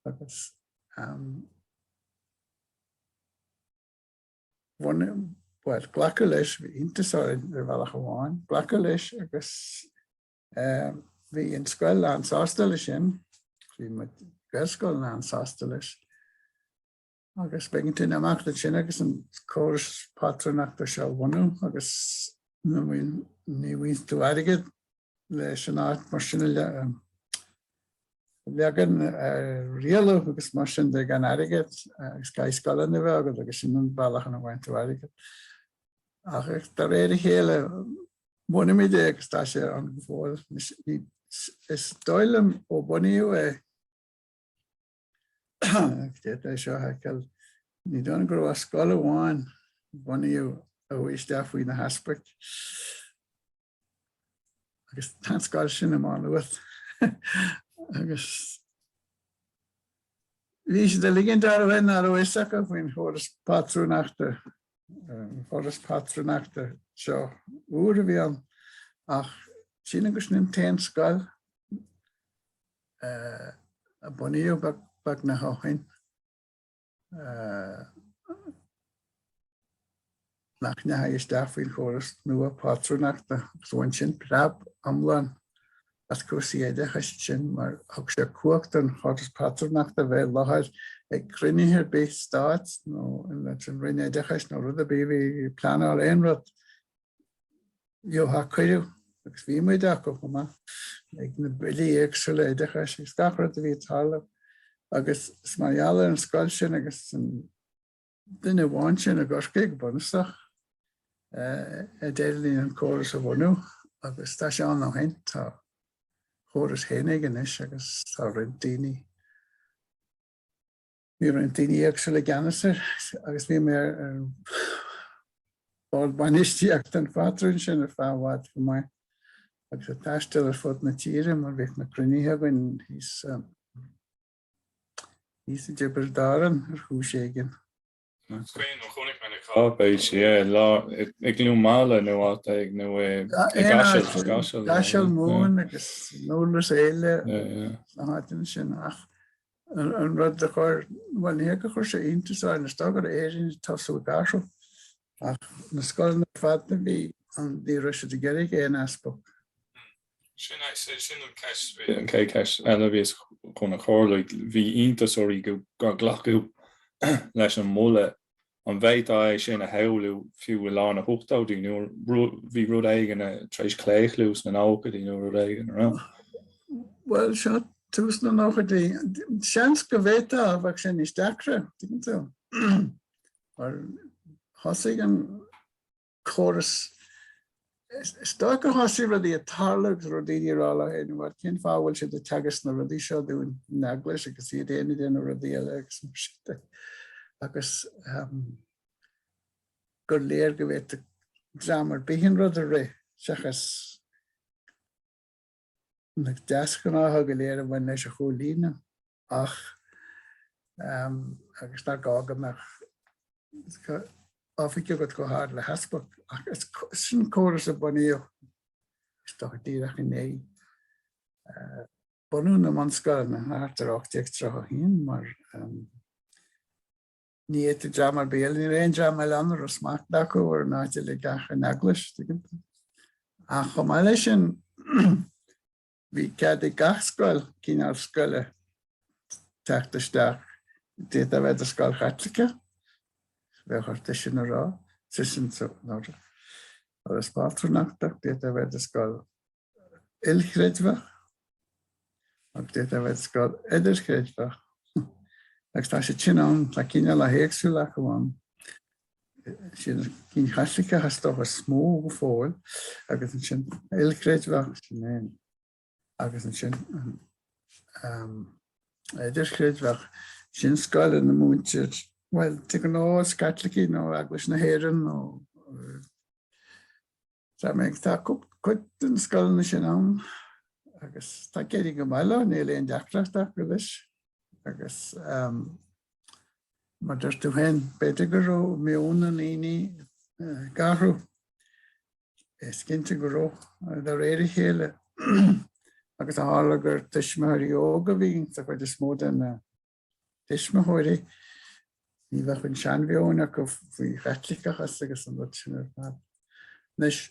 agus well, ghlacha leis bhí intasáid ar bhealach amháin, ghlacha leis agus bhí an Scoileanna sásta lei sin, bhí mu Gaelscoileanna sásta leis. Agus begin tú amach le sin agus an Fhorais Phátrúnachta seo bhunú agus ní bhíon tú aige leis an áit mar sinna legan rialú agus mar sin de gan aige agus Gaelscoileanna bheith agus sin an bailach an bhain tú aige. Ach tar réir a chéile buna mí dé agus tá sé an bhil is dóilm ó bunaíodh é seo heiceil ní donna gur bh Scoil amháin bunaíodh a bhuiiste faoi na haspairt agus tá Scoil sin amán luath agus bhí sé de ligin dar a bhain ar óisteach faoin Fhorais Phátrúnachta Fhorais Phátrúnachta seo úr a bhí an ach sin agus nim téan Scoil a bunaíodh bag na háchain nach ne ha isteach faoin Fhorais nua Phátrúnachta agus bhain sin prab am Luann as cuasaíoidechas sin mar thug sé cuacht an Fhorais Phátrúnachta bheith láthir ag rinneadh bé stáit nó sin rinneadechas nó rud a bhí pléann aon rud ha cuireú agus bhí muid acu chuma ag na bilí éagsúlaidechas ag scafrad a bhí tála agus smaeall an Scoil sin agus duine bháin sin a goscaigh bunasach a déirlíonn an córas a bhunú agus tá sé an hain tá chóras hénig in is agus tá rin daoine bhí rin daoine Gaelscoileanna agus bhí mé báil bainisteach an Phátrún sin ar fáhád go mai agus a taistil ar fud na tíre mar bheith na cruníthe goin hís a Ghoirt ar chúiségin. Cuireann ó chonig me na cábéid ag lú mála nó áta ag nó gaisiil mún agus nólas éile na háitina sin ach an rud a chuir bhain ní go chuir sé intasáil na stagar éiríonn tasú gaisiil ach na Scoil na fadna bhí an dí ruise de geirig éon aspach. Sin an cé ceis eile bhís chuna chóirlaigh bhí intasáirí go ghlachu leis an mula an bheith é sin a heú fiú lána thuchtáidí nó bhí rud éigen treéis cléichlús na nágadí nó rud éigen ra. Well seo tús na nágadí seans go bhéta a bheith sin is deacra tú mar thosaigh an chóras Sta go hasí rudí a tarlaach rodíine rála héin mar cin fáhfuil si de teagas na rudí seo dún neglis agus iad éine déanana rudí eile agus gur léir go bhéit examar bíhinn rud a ré seachas na deascan átha go léir a bhain leis a cholína ach agus nar gágamach áfici go háir le haspach ach sin córas a buíoch stocha díreach in é. Bunú na man scoil na háartarach teagtra hín mar ní éit dramar béal ní réon dramar annar a smach dacu ar náte le gacha neglis. A chum eile sin bhí cead i gachscoil cíneál scoile teachtasteach déad a bheith a scoil chatlacha bheith chuirta sin ará sin Fhorais Phátrúnachta déad a bheith a scoil ilchreidmhach ag déad a bheith a scoil idirchreidmhach agus tá sé sin an le cíneál a héagsúla goháin sin cín chatlacha has stocha smó go fóil agus an sin ilchreidmhach sin agus an sin idirchreidmhach sin scoil na múintear well te go nó scatlaí nó agus na héireann nó tá méid tá chuid an scoil na sin an agus tá céirí go maiile ní léon deachreachtach go leis agus mar dúirt tú hain beidir go ró méúna naoine garú cinnte go ró de réir chéile agus a hála gur tuismitheoirí óga bhín tá chuid is mód an tuismitheoirí ní bheith chun seanbheónach go bhí chatlaíochas agus an rud sin ar fad. Nes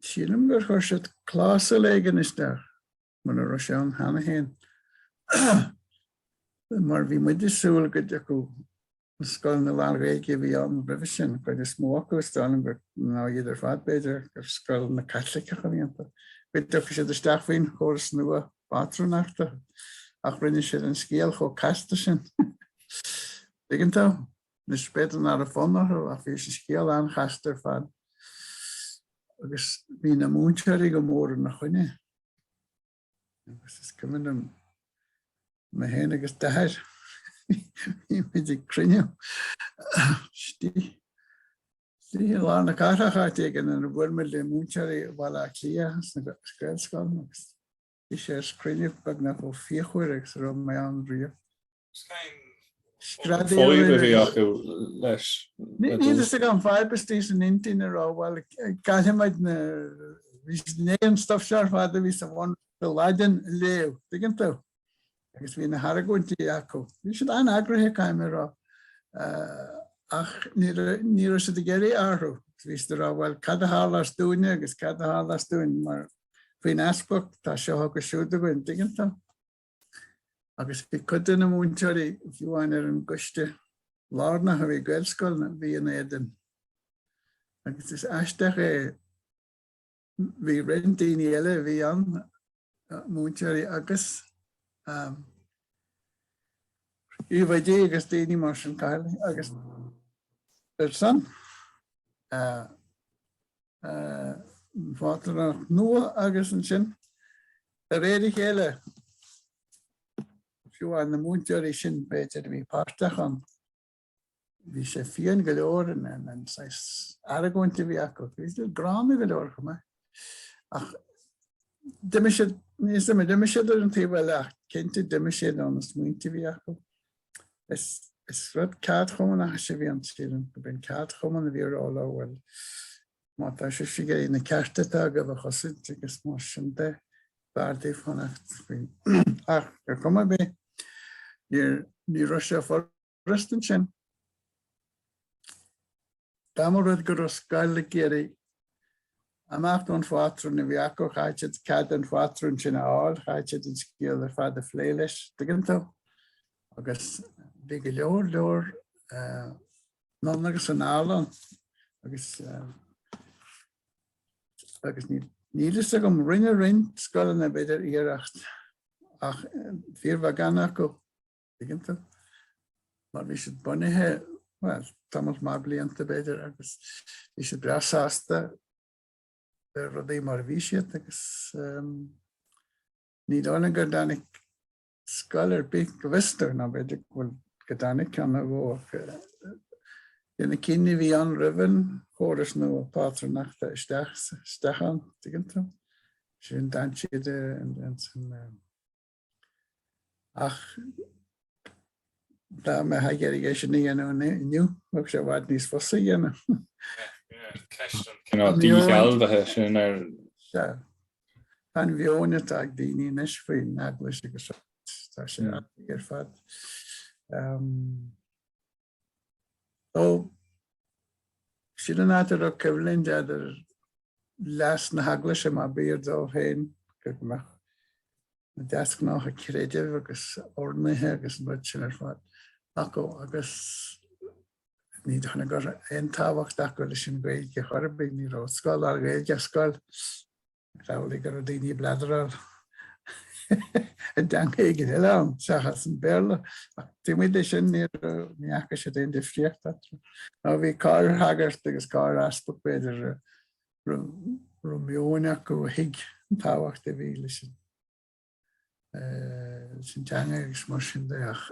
sílim gur chuir siad clása léigen isteach mar na sé an hena héin. Mar bhí muid is súil go acu na scoil na Labhraíonn bhí an bribh sin chuid is mó acu stáilm gur ná iad ar fad beidir gur scoil na chatlaíocha bhíonanta. Bit docha siad isteach faoin Fhorais Phátrúnachta ach rinne siad an scéal cho casta sin. Digantá, nes beidir ná a fónar a bhí sé scéal an chasta ar fad. Agus bhí na múinteoirí go mór na chuine. Agus is cumann me héin agus dair. Bhí muidig crinneamh. Stí lá na carthacha igen an bhfuirmid le múinteoirí bhil a clia na Gaelscoil agus bhí sé crinneamh bag na ó fíochuir agus rom mé an riamh. Fóibe bhí acu leis. Ní is an fibestí an intíine rá bhil caiimiid na bhís néon stuff sear fada bhí sa bhain go láidean léamh digantú. Agus bhí na haragúintí acu. Bhí siad an agrathe caiime rá ach ní sé de géirí áthú. Bhís rá bhil cad a hálas dúine agus cad a hálas dúin mar faoin aspach tá seo go siúda goin digantá. Agus bhí cuid na múinteoirí bhíháin ar an guiste lárna a bhí Gaelscoil na bhí an éidean. Agus is aisteach bhí rindaoine eile bhí an múinteoirí agus Uachtarán agus daoine mar sin caile agus ar san Fhátrúnach nua agus an sin a réir chéile fiúháin na múinteoirí sin beidir bhí páirteach an bhí sé fion go leor an aragóinte bhí acu. Bhí sé grána go leor go mé. Ach Diime siad ar an taobh ach cinnte diime siad an na múinte bhí acu. Is rud cad chumann a sé bhí an tíann go bíonn cad chumann a bhí rála bhfuil má tá sé fiige na ceartata go bh chosaint agus mar sin de bardaí fannacht ach gur cuma bé ní ro sé forrestan sin. Dámar rud gur scoil le géirí amach an Phátrún na bhí acu chaitead cad an Phátrún sin áil chaitead an scéal ar fad a phlé leis digantá agus bhí go leor ná agus an álan agus nílas a gom rinne scoil na beidir iarracht ach fíor bh gan acu digantá mar bhí siad bunithe well, Thomas má blianta beidir agus bhí sé breasásta rudí mar bhí siad agus ní dóna gur dánig scoil big go bhistar ná beidir bhfuil go dánig ceanna bh Dina cíine bhí an riban Fhorais Phátrúnachta Stechan tuiginnta. Sin daint siad an ach dá me haigéir sin íana inniu, ag sé bhaid níos fosa dhéana. Cinná díchealbhathe sin ar An bheoine ag daoine inis faoin aglas agus tá sin ar fad. Sin an átar ó Cíorann idir leas na haglas má bíad ó féin go meach na deasc nach a creidir agus ornaithe agus bud sin ar fad. Agus ní donna gur an táhacht acu lei sin gaige chorbe ní rá scoil ar gaige scoil rálaí gur a daoine bladrar a dangaige heile seachas an béla. Tíimiid sin níacha sé daon difríocht atru. Ná bhí cáir hagart agus cáir aspa beidir Romíoine acu hiig an táhacht a bhí lei sin. Sin teanga agus mar sin deach.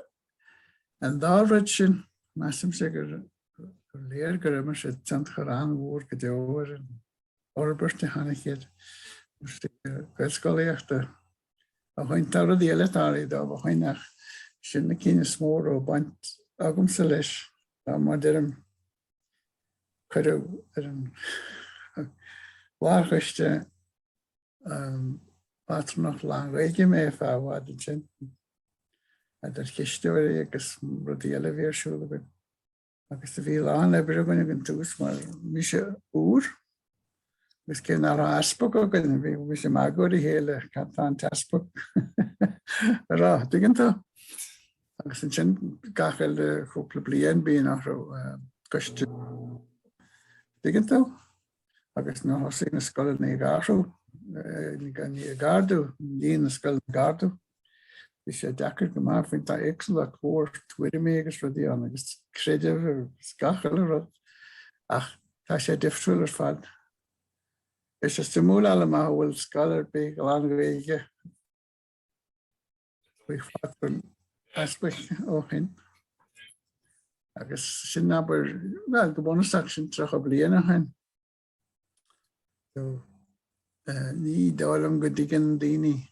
An dáreid sin, measam sé gur léir gur immer sé t-athrú mhór go deoir an orbairt a tháinig chéad Gaelscoileochta a chuin tar a díile táí dá a chuineach sin na cíine smór ó baint agam sa leis dá má deirm chuireadh ar an bhharchaiste Phátrúnach Luann aige mé fábhád sin. Idir Chisteoir agus rudí Oilibhéir siúla bin. Agus a bhí Luann le beagán an tús mar bhí sé úr. Agus cén ar aspach agan bhí sé mágóir i héile catán taspach rá tuiginnta. Agus an sin gachail le chúpla bliain bhí nach coiste tuiginnta. Agus ná hosaí na scoil na gáthú ní gardú, ní na scoil na gardú. Bhí sé deacair go mar faoin tá éagsúil ach mhór tuairimí agus rudí an agus creidir agus gachail rud ach tá sé difriúil ar fad. Is sé stimúla le má bhfuil scoil ar bé go lána gaige bhí fátan aspaich ó hin. Agus sin nabair go bónasteach sin trocha bliana hain. Ní dálam go dtígan daoine.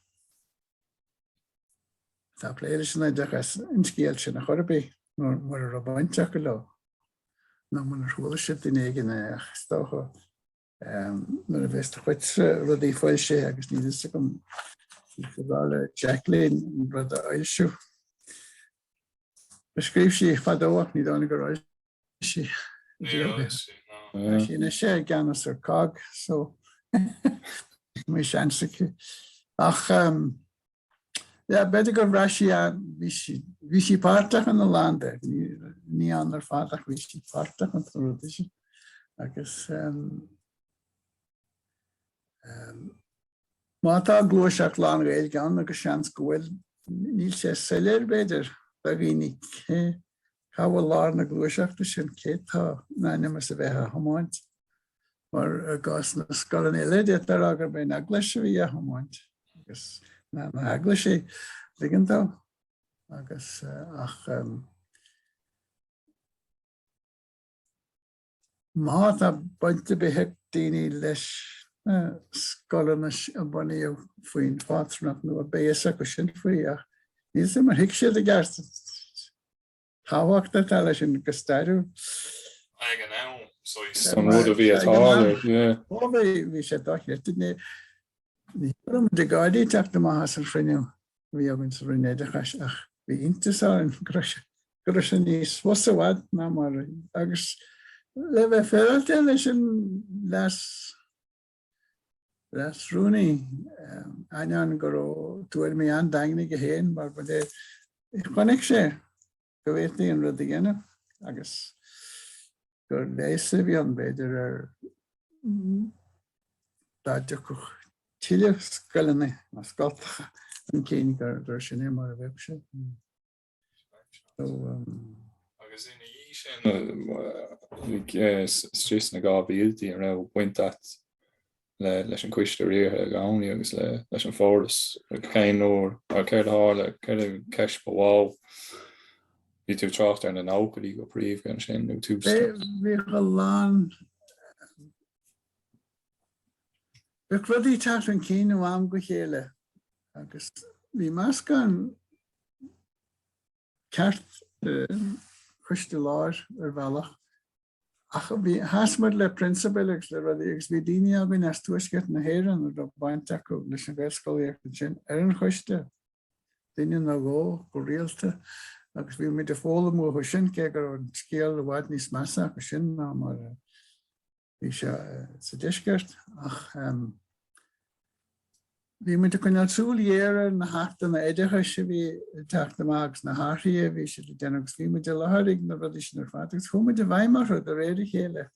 Tá pléir sin deachas in scéal sin a chorbe mar a baintteach go lá. Ná man thuúla si in éigen stocha mar a bheits chuit rudí fáil sé agus ní gom bháile Jacqueline rud a ailsiú. Scríb sí fadóach ní dána gur ail sí. Sína sé ganas ar cág so mé seansacha. Ach beidir go bhrá sí bhí sí páirteach an na landa, ní anar fádach bhí sí páirteach an rudí sin. Agus má tá glúiseach Luann réil gan agus seans go bhfuil níl sé soiléir beidir a bhínig cabhfuil lár na glúiseachta sin cétá naine sa bheith a hamáint. Mar gás na scoil eile détar agur bé na aglaise bhí a hamáint. Agus na aglaise ligantá agus ach má tá bainte beheith daoine leis scoileanna a bunaíomh faoin Phátrúnach nó a béasa go sin faoi ach níl sé mar hiic siad a gceart táhaachta tá lei sin go stairiú. Aige ná, so some would have been at all, yeah. We said that yesterday. From the guardi talked to my husband for you. We are going to rinneadh ach we interested Crushanies was a what number agus leve fertilation last Rooney anan go to me an dangnig heen maar de connection go weet nie en ruddigenne agus go leise wie an beidir dat ook Chile scoileanna na scoilteacha an céine gur sin mar a bheith sé. Agus ina dhí Strís na gá bhíaltaí ar ná baint at leis an Chisteoir a gánaí agus leis an Fhorais céin nóir ar céir hála céir ceis bháil bhí tú trácht ar na nácaí go príomh gan sin nó tú. Bhí go Luann Bhí rudí teach an cín am go chéile agus bhí meas gan ceart Chisteoir ar bhealach ach bhí hasmid le principal agus le rudí agus bhí daoine agin as tuisceart na héireann ar do baint acu leis an Gaelscoileochta sin ar an Chiste daoine na go réalta agus bhí muid a fóla mú chu sin cé gur an scéal bhhaid níos measa go sin ná mar bhí se sa disceart ach bhí muid a chuine súlaíar na heachta na éidecha se bhí teachta agus na háirí bhí se déanagus bhí muid a láthraigh na rudí sin ar fáteach chu muid a bhaimar a réir chéile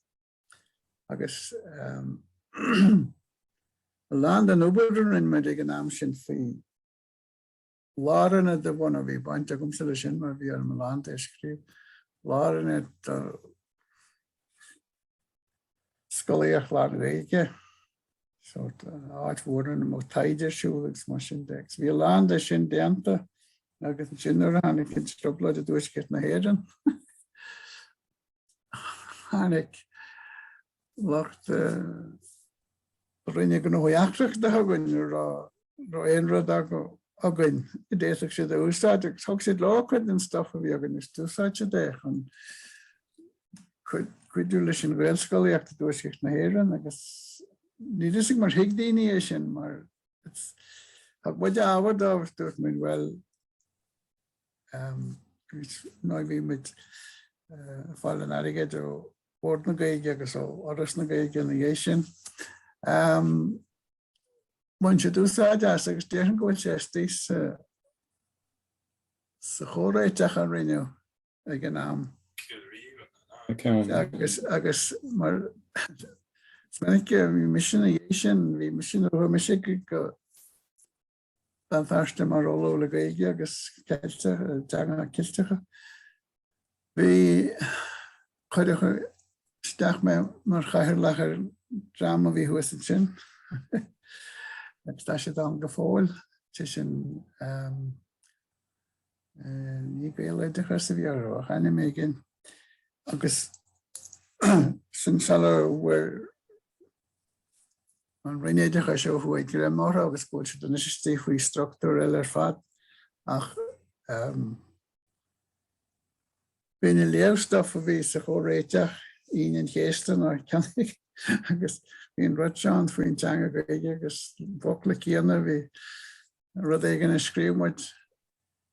agus Luann an Uachtarán muid ag an am sin faoi láranna de bhna bhí baint a gomsa le sin mar bhí ar an Luann a scríb láranna Scoileoch lá aige sort áitmhóran mo taidirsúlagus mar sin dex. Bhí Luann de sin déanta agus an sinnar hánig cin strobla a dúisceart na héireann. Hánig lacht rinneadh an uachtarán hagann rá aon rud agann I déach siad a úsáid agus thug siad láchuid an stuff a bhí agan is túsáid se déach an chuidú leis an Gaelscoileachta dúisceart na héireann agus ní is mar hiagdaoine é sin mar bud ábhar dábhar dúirt muid well ná bhí muid fáil an aige ó bord na gaige agus ó oras na gaige na dhé sin. Bhain siad úsáid agus déan gohfuil sé tíos sa chóiréiteach an rinneadh ag an am. Agus mar Smanig bhí mission a dhé sin, bhí mission a miise go an fearsta mar óla le gaige agus ceilte deanga ciltecha. Bhí chuideach isteach me mar chaithir lechar drama bhí thuas an sin. Agus tá siad an go fóil te sin ní gaeilidechar sa bhíar a chaine mé gin. Agus sin sala bhfuir an rinneadach seo chuid go raibh mar agus bhfuil siad an isistí faoi struchtúr eile ar fad ach bhí na léamhstuff a bhí sa chóiréiteach íon chéastan ar ceannig agus bhíon rud seán faoin teanga gaige agus bhocla céanna bhí rud éigean a scríbmuid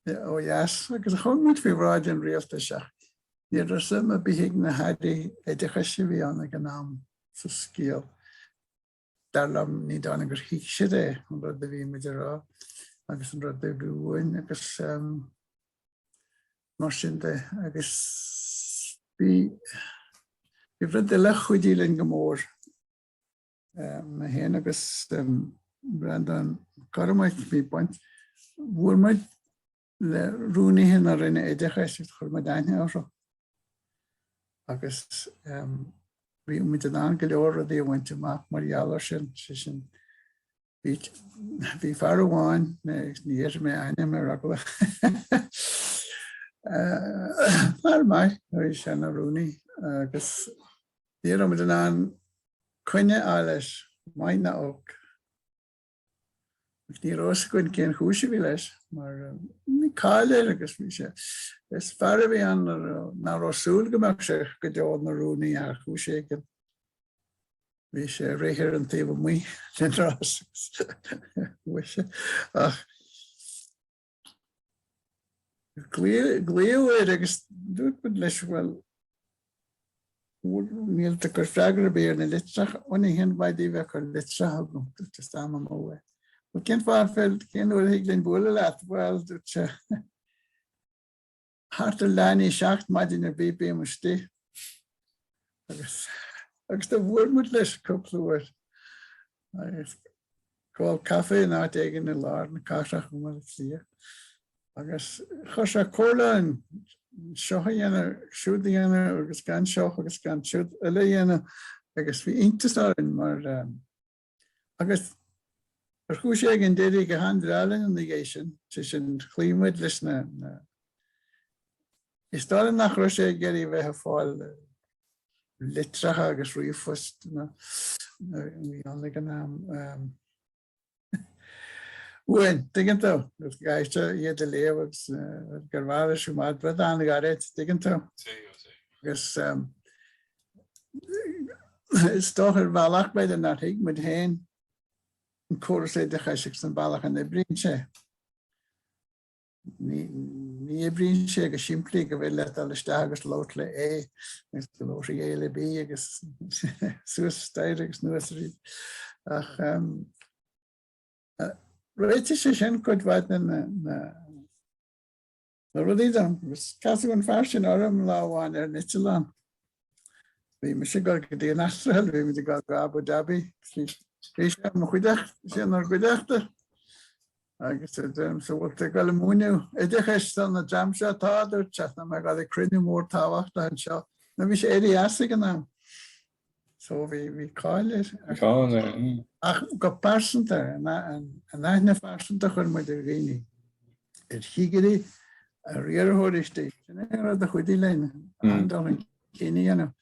ó dheas agus a chummuid bhí bhráid an réalta seach. Ní sam a bhíigh na hadaí éidecha si bhí anna go nám sa scéal. Darlam ní dána gur hiic siad é an rud a bhí muid rá agus an rud a bhúin agus mar sin de agus bhí rud le chuidílinn go mór na héana agus brendan carmaid bhí baint bhuair muid le rúnaithe na rinne éidecha chuir me daithe árá agus bhí muid an go leor a dí bhainte amach mar dheallar sin bhí fear amháin níor mé aine mar agla. Fear mai ar sin a rúnaí agus níor muid an chuine eilais maithne óg. Ní rás goin cén chúise bhí leis mar ní cáile agus bhí sé is fear bhí an ná rásúil gomeach sé go deád na rúnaí ar chúise gin. Bhí sé réithir an taobh mí den rás ach gléomhfuid agus dúirt bud leis bhfuil nílta gur freagar a béir na litreach óna hen baidí bheith chu litreach agam just am móha. Well, kent waar veel kinderen higgelen boelen laat wel dat je harte lijn schacht maar in de BP moest als de woord moet les koppelen call café na tegen de laar na kasach om het zie als Coireann seocha dhéanamh siúd dhéanamh agus gan seoch agus gan siúd eile dhéanamh agus bhí intastáin mar agus ar chúis sé an déirí go handrálan an igéis sin chlímuid leis na is dála nach raibh sé geirí bheith fáil litracha agus riomhfost bhí an le an Luann, digantó, gus gaiste iad a léamh agus gur bhfear siúmáid bud an garéid digantó. Agus is tóchar bhealach beid an athraigh muid hain an córas é de chaiseach san bhealach an bhríonn sé. Ní bhríonn sé go siimplí go bhfuil leat al isteach agus lót le é agus go lót é le bí agus suas stair agus nuas ríd. Ach Réite sé sin chuid bhaid na rudídam, gus casú an fear sin orm láháin ar Nitzeland. Bhí me sé go dtí an Astral, bhí me go Abu Dhabi. Bhí sé an chuideach sin ar chuideachta. Agus sa bhfuilta go le múniú. Idirchas san na jam seo táidir teachna me go crinne mór táhachta an seo. Na bhí sé éirí asig an am. So bhí cáilir. Ach go persanta an aithne persanta chun muid ar réine. Ar hiagarí a réarthóirí sin ar a chuidí lein andal an céine anam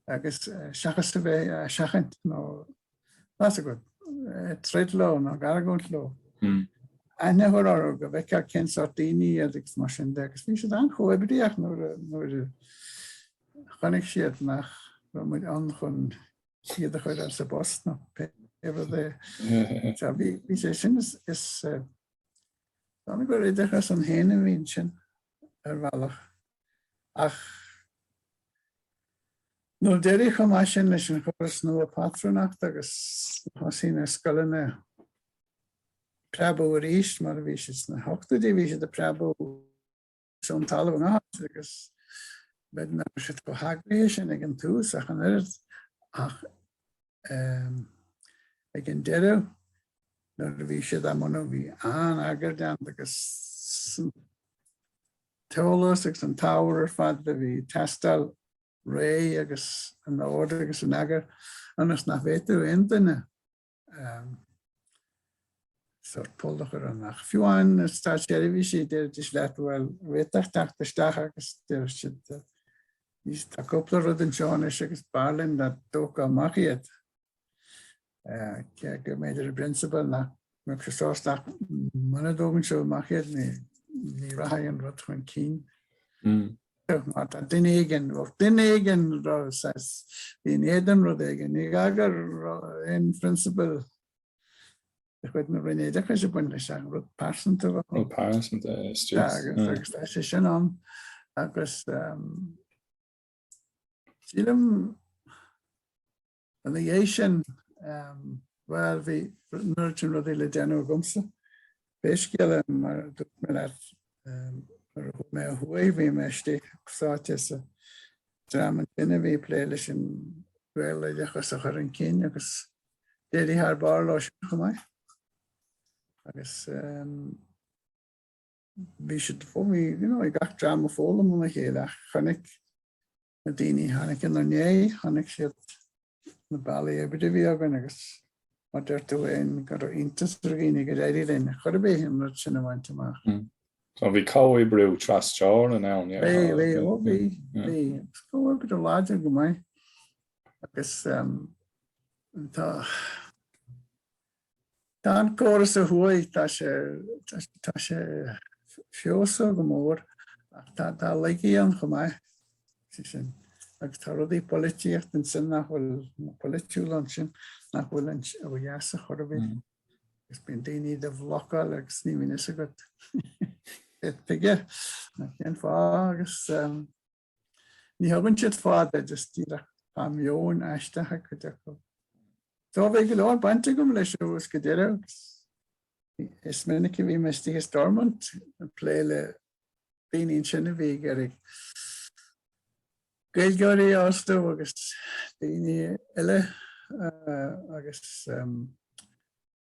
agus seachas a bheith seachant nó las go tred lo nó garagónt lo. Aithne chur go bheith ar cén sortíní agus mar sin de agus bhí sé an choibríach nóair chanig siad nach muid an chun siad a chuir ar sa bost nó Bhí sé sin is dána go idirchas an héana bhíonn sin ar bhealach. Ach nó déirí chumá sin leis an Fhorais Phátrúnachta agus hosína Scoileanna preabú ríist mar bhí sé na ochtóidí bhí sé de preabú son talamh an áit agus bed na sé go heagraíochta sin ag an tús ach an irid ach ag an deireadh nuair a bhí siad amana bhí an agardan agus teolas agus an tábhar ar fad a bhí teastal ré agus an óda agus an agar anas nach bhéadú intaine sort póldach ar an nach fiúáin tá séirí bhí sé déir is leat bhfuil bhéadach teachtasteach agus déir siad ís tá cúpla rud an seánis agus barlinn na dócha amach iad. Go méidir a principal na me seásteach mana dógann seo amach iad ní rathaigh an rud chuin cín. Mar tá duine éigean bhí éadam rud éigean ní agar in principal chuid na rinneadach is buin leis an rud persanta agus sé sin an agus sílam an dhé sin well bhí nuirtin rud é le déanamh gomsa. Béisceile mar dúirt mé leat mé a thuaidh bhí me istí sáte sa drama duine bhí plé leis an bhfuil idechas a chur an cín agus déirí thar bar lá sin chumáid. Agus bhí siad fómí i gach drama fólam na chéile chanig na daoine hanig in arné hanig siad na bailí éidir bhí agan agus mar deirtu éon gur intas ríine go éirí linn chur a bhéim mar sin a bhaint amach. So bhí cáí breú trasteir an ann. Bhí go go láidir go maiid agus tá an córas a thuaidh tá sé fiosá go mór ach tá leigíon go maiid sin. Agus tá rudaí polítíocht an sin nach bhfuil polítiúil sin nach bhfuil an bhheasa chur a bhí. Gus bíon daoine de bhlocail agus ní bhíon is agat tuige nach chéan fá agus ní hagann siad fád a just tíach pamheón eisteach go de go. Tá bheith go leir bainte gom leis ús go deireadh agus is minic bhí me tí stormont an plé le daoine sin a bhí ag Gaelscoileí ástú agus daoine eile agus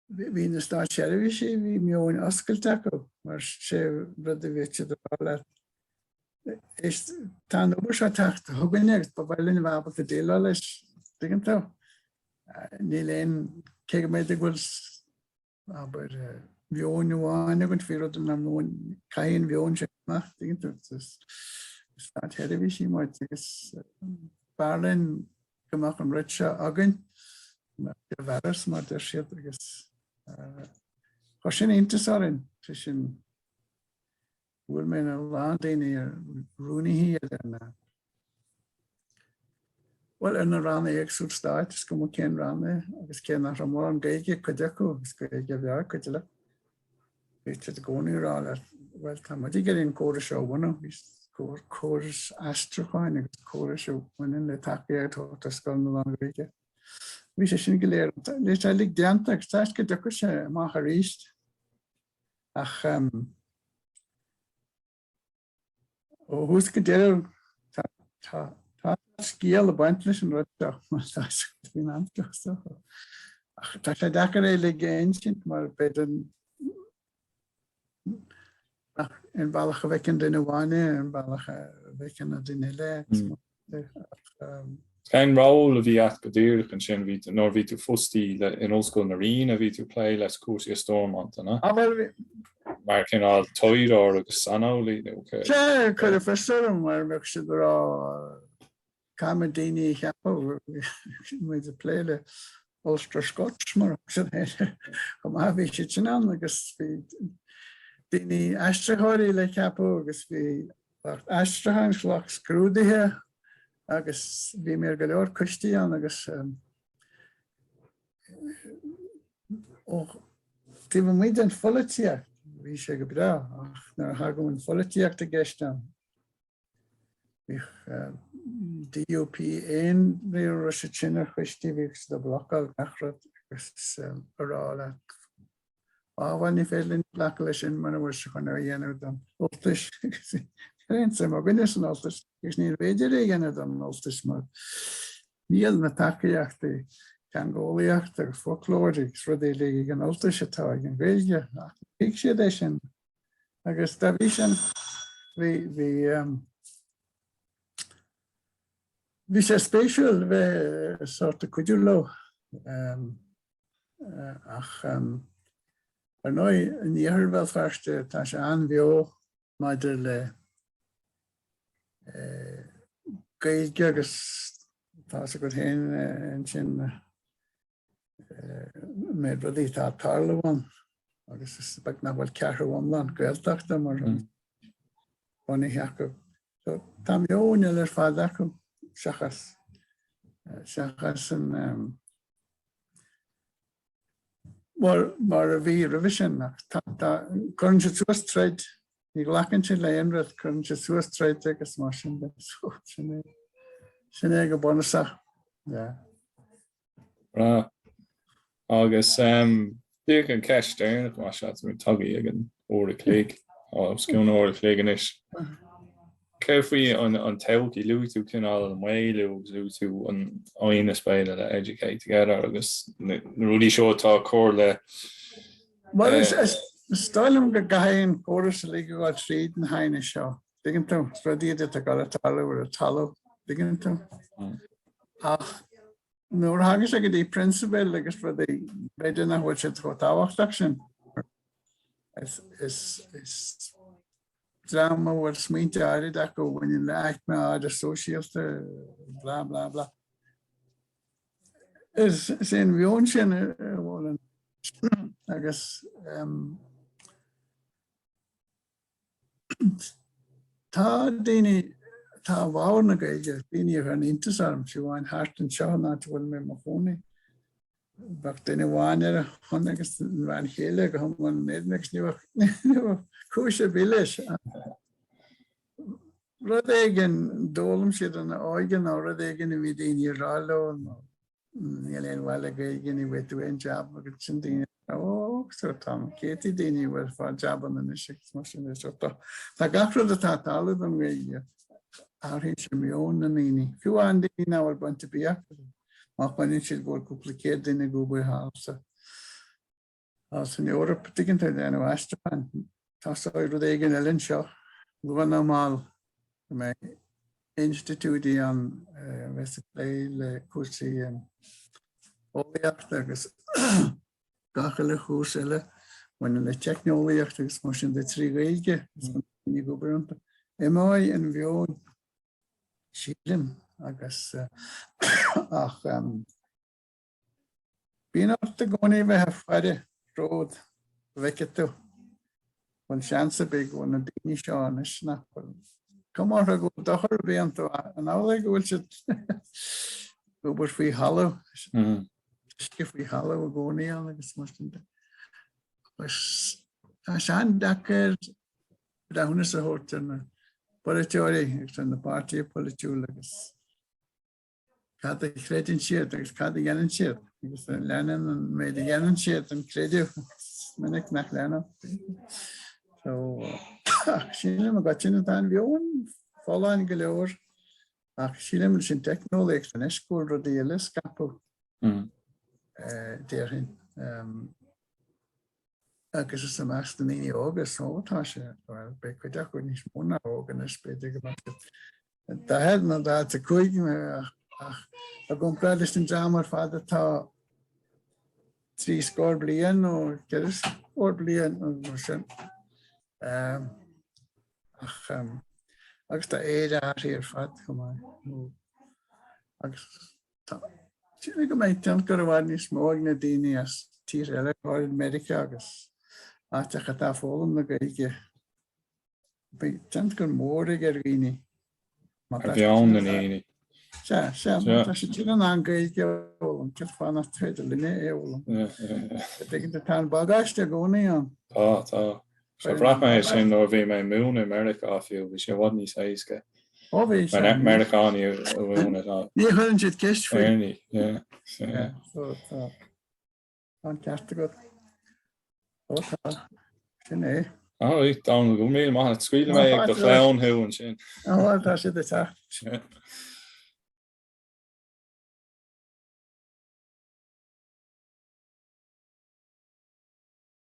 bhí na stát seirbhí sé bhí meoin oscailte acu mar sé rud a bhíte do bhla is tá nó se tacht thugannecht ba bhfuilinn bhaba go déile leis digantá. Ní léon cé méid bhfuil aber bheonháin gon fi an món caiin bheon se nach digantá. Tá televísí mar agus barlinn gomach an rite agan bheras mar der siad agus chu sin intasáin tu sin bhfuil mé na bhán daoine ar rúnaí well in a ranna éagsú stáit is go cén ranna agus cé nach mór an gaige chuideú agus go ige bhear chuile. Bhí a gcónaírá le bhfuil tá muid gur on córa seo bhana córas astraáin agus córa seo bhain le takeíar tá scoil na an gaige. Bhí sé sin go léir leis lig deanta agus táis go ducha sé amach a ríist ach ó hús go déir tá scéal a baint leis an ruteach mar hín anteach. Tá sé dechar é le géin sin mar beidir in bailach a bhecin duine bháine an bailach a bhecin a duine le. Kein rol a bhí at go dtíirich an sin ví nó ví tú fustí in ollscoil na rín a ví tú play leis cuasa stormanta na. Mar cinál toirár agus sanolí. Sé chuir a festarm mar me si rá Cam daoine cheappa muid a pléile Ulster Scots mar go bhí si sin an agus bhí daoine astraáirí le cheappa agus bhí astraáin leach scrúdaithe agus bhí mé go leor Chisteoir agus tí muid an follaíocht bhí sé go bra ach nar hagann follaíocht a gceiste. Bhí DUP éon réir se sinna chuistí bhígus do blocail nachrad agus ará le áhain í félinn lecha lei sin mar bhfuil se chun ar dhéanamh don oltais. Sem a gine an altas gus ní féidir é dhéanamh don oltais mar níl na takeíochtaí Gaelscoileochta agus folklóric rud é le an oltais atá ag an Gaeilge ag siad é sin agus tá bhí sin bhí sé spéisiúil bheith sorta cuidiú lo ach ar nó an dhéar bhil fearste tá sé an bheo maidir le Gaeilge agus tá sa go héin an sin mé rudí tá tarlaháin agus is bag na bhfuil cearrháin Gaeltachta mar bhainna heacu. Tá meóine ar fád acu seachas an mar a bhí revision chun se suastreid ní lecann sin le aonrad chun se suastreid agus mar sin é go bonasach. Agus bí an ceistéir mar se mé tugaí ag an óra clé sciún óra clégan is. Ceirfaí an teilcí luú tú cinál an mhailú luú tú an aon spéile le educate together agus na rudí seo tá cór le. Well stáilm go gahaon córas a lí gáil tríd an haine seo. Digan tú stradíad a gáil talú ar a talú digan tú. Ach nuair hagus a go dtí principal agus rud é beidir na bhfuil sé táhachtach sin. Is drama bhfuil smaointe airid acu bhain le aic me áid sóisialta bla bla bla. Is sin bheon sin bhfuil agus tá daoine tá bhár na Gaeilge daoine ar an intasarm si bháin hart an seo ná bhfuil mé mo chónaí. Bach daoine bháin ar a chun agus bhain chéile go bhain néadmegus ní cúise bí leis. Rud éigean dólam siad an áige ná rud éigean a bhí daoine ráló ní léon bhile Gaeilge ní bhfuil éon jab agus sin daoine so tam cétí daoine bhfuil fá jaban an is mar sin is tá gachrad atá talú an Gaeilge áthíonn sé meón na naoine. Fiú an daoine ná bhfuil bainte bíach ach baininn siad bhfuil cúpla céad daoine go buí hása. San Eorpa tuigeann tá déanamh Uachtarán tá rud éigean eilinn seo go bhain ná máil my institute an le cuasaí óileachta agus gachal chúsile when le technoliacht agus mar sin de trí aige ní go branta. Mai an bheon sílim agus ach bíon áta gcónaí bheith fáide ród bheiceú an seansa be go na daoine seán is nach Cumar go dochar bhéanta an ála go bhfuil si gobar faoi hallú faoi hallú a gcónaí an agus mar sean dachar dahunas a hóta na politeoirí agus na pártaí politiúil agus cad a chréideann siad agus cad a dhéanann siad agus leanann an méid a dhéanann siad an chréidiú minic nach leanann. So sílim a gatin an bheon fáileáin go leor ach sílim sin technoliacht an iscúil rudaí eile scapú déirhin. Agus is am meas den íní ógus ótá sé be chuideach go níos múna ógan is beidir go da head na da a chuig a gomprad is an dramar fada tá 3 scór bliain ó ceir scór bliain mar sin. Agus tá éide ar fad go agus sinna go méid tean gur bhhaid níos móg na daoine as tír eile gáil America agus áteach atá fólam na gaige. Tean gur mór ag ar ghaoine. Ar bheann na éine. Tá sé tí an gaige ólam ceir fána tréad a linne ólam. Dginn tá bagáiste a gcónaí an. Tá. So brat mé sin nó bhí mé mún America áfiú, bhí sé bhd níos éisce. Bhí sé Americaní a bhúna tá. Ní chuann siad ceist faoine. An ceasta go. Tá sin é. Dá go mí má scuile mé ag do chléann thuúin sin. Tá siad a techt.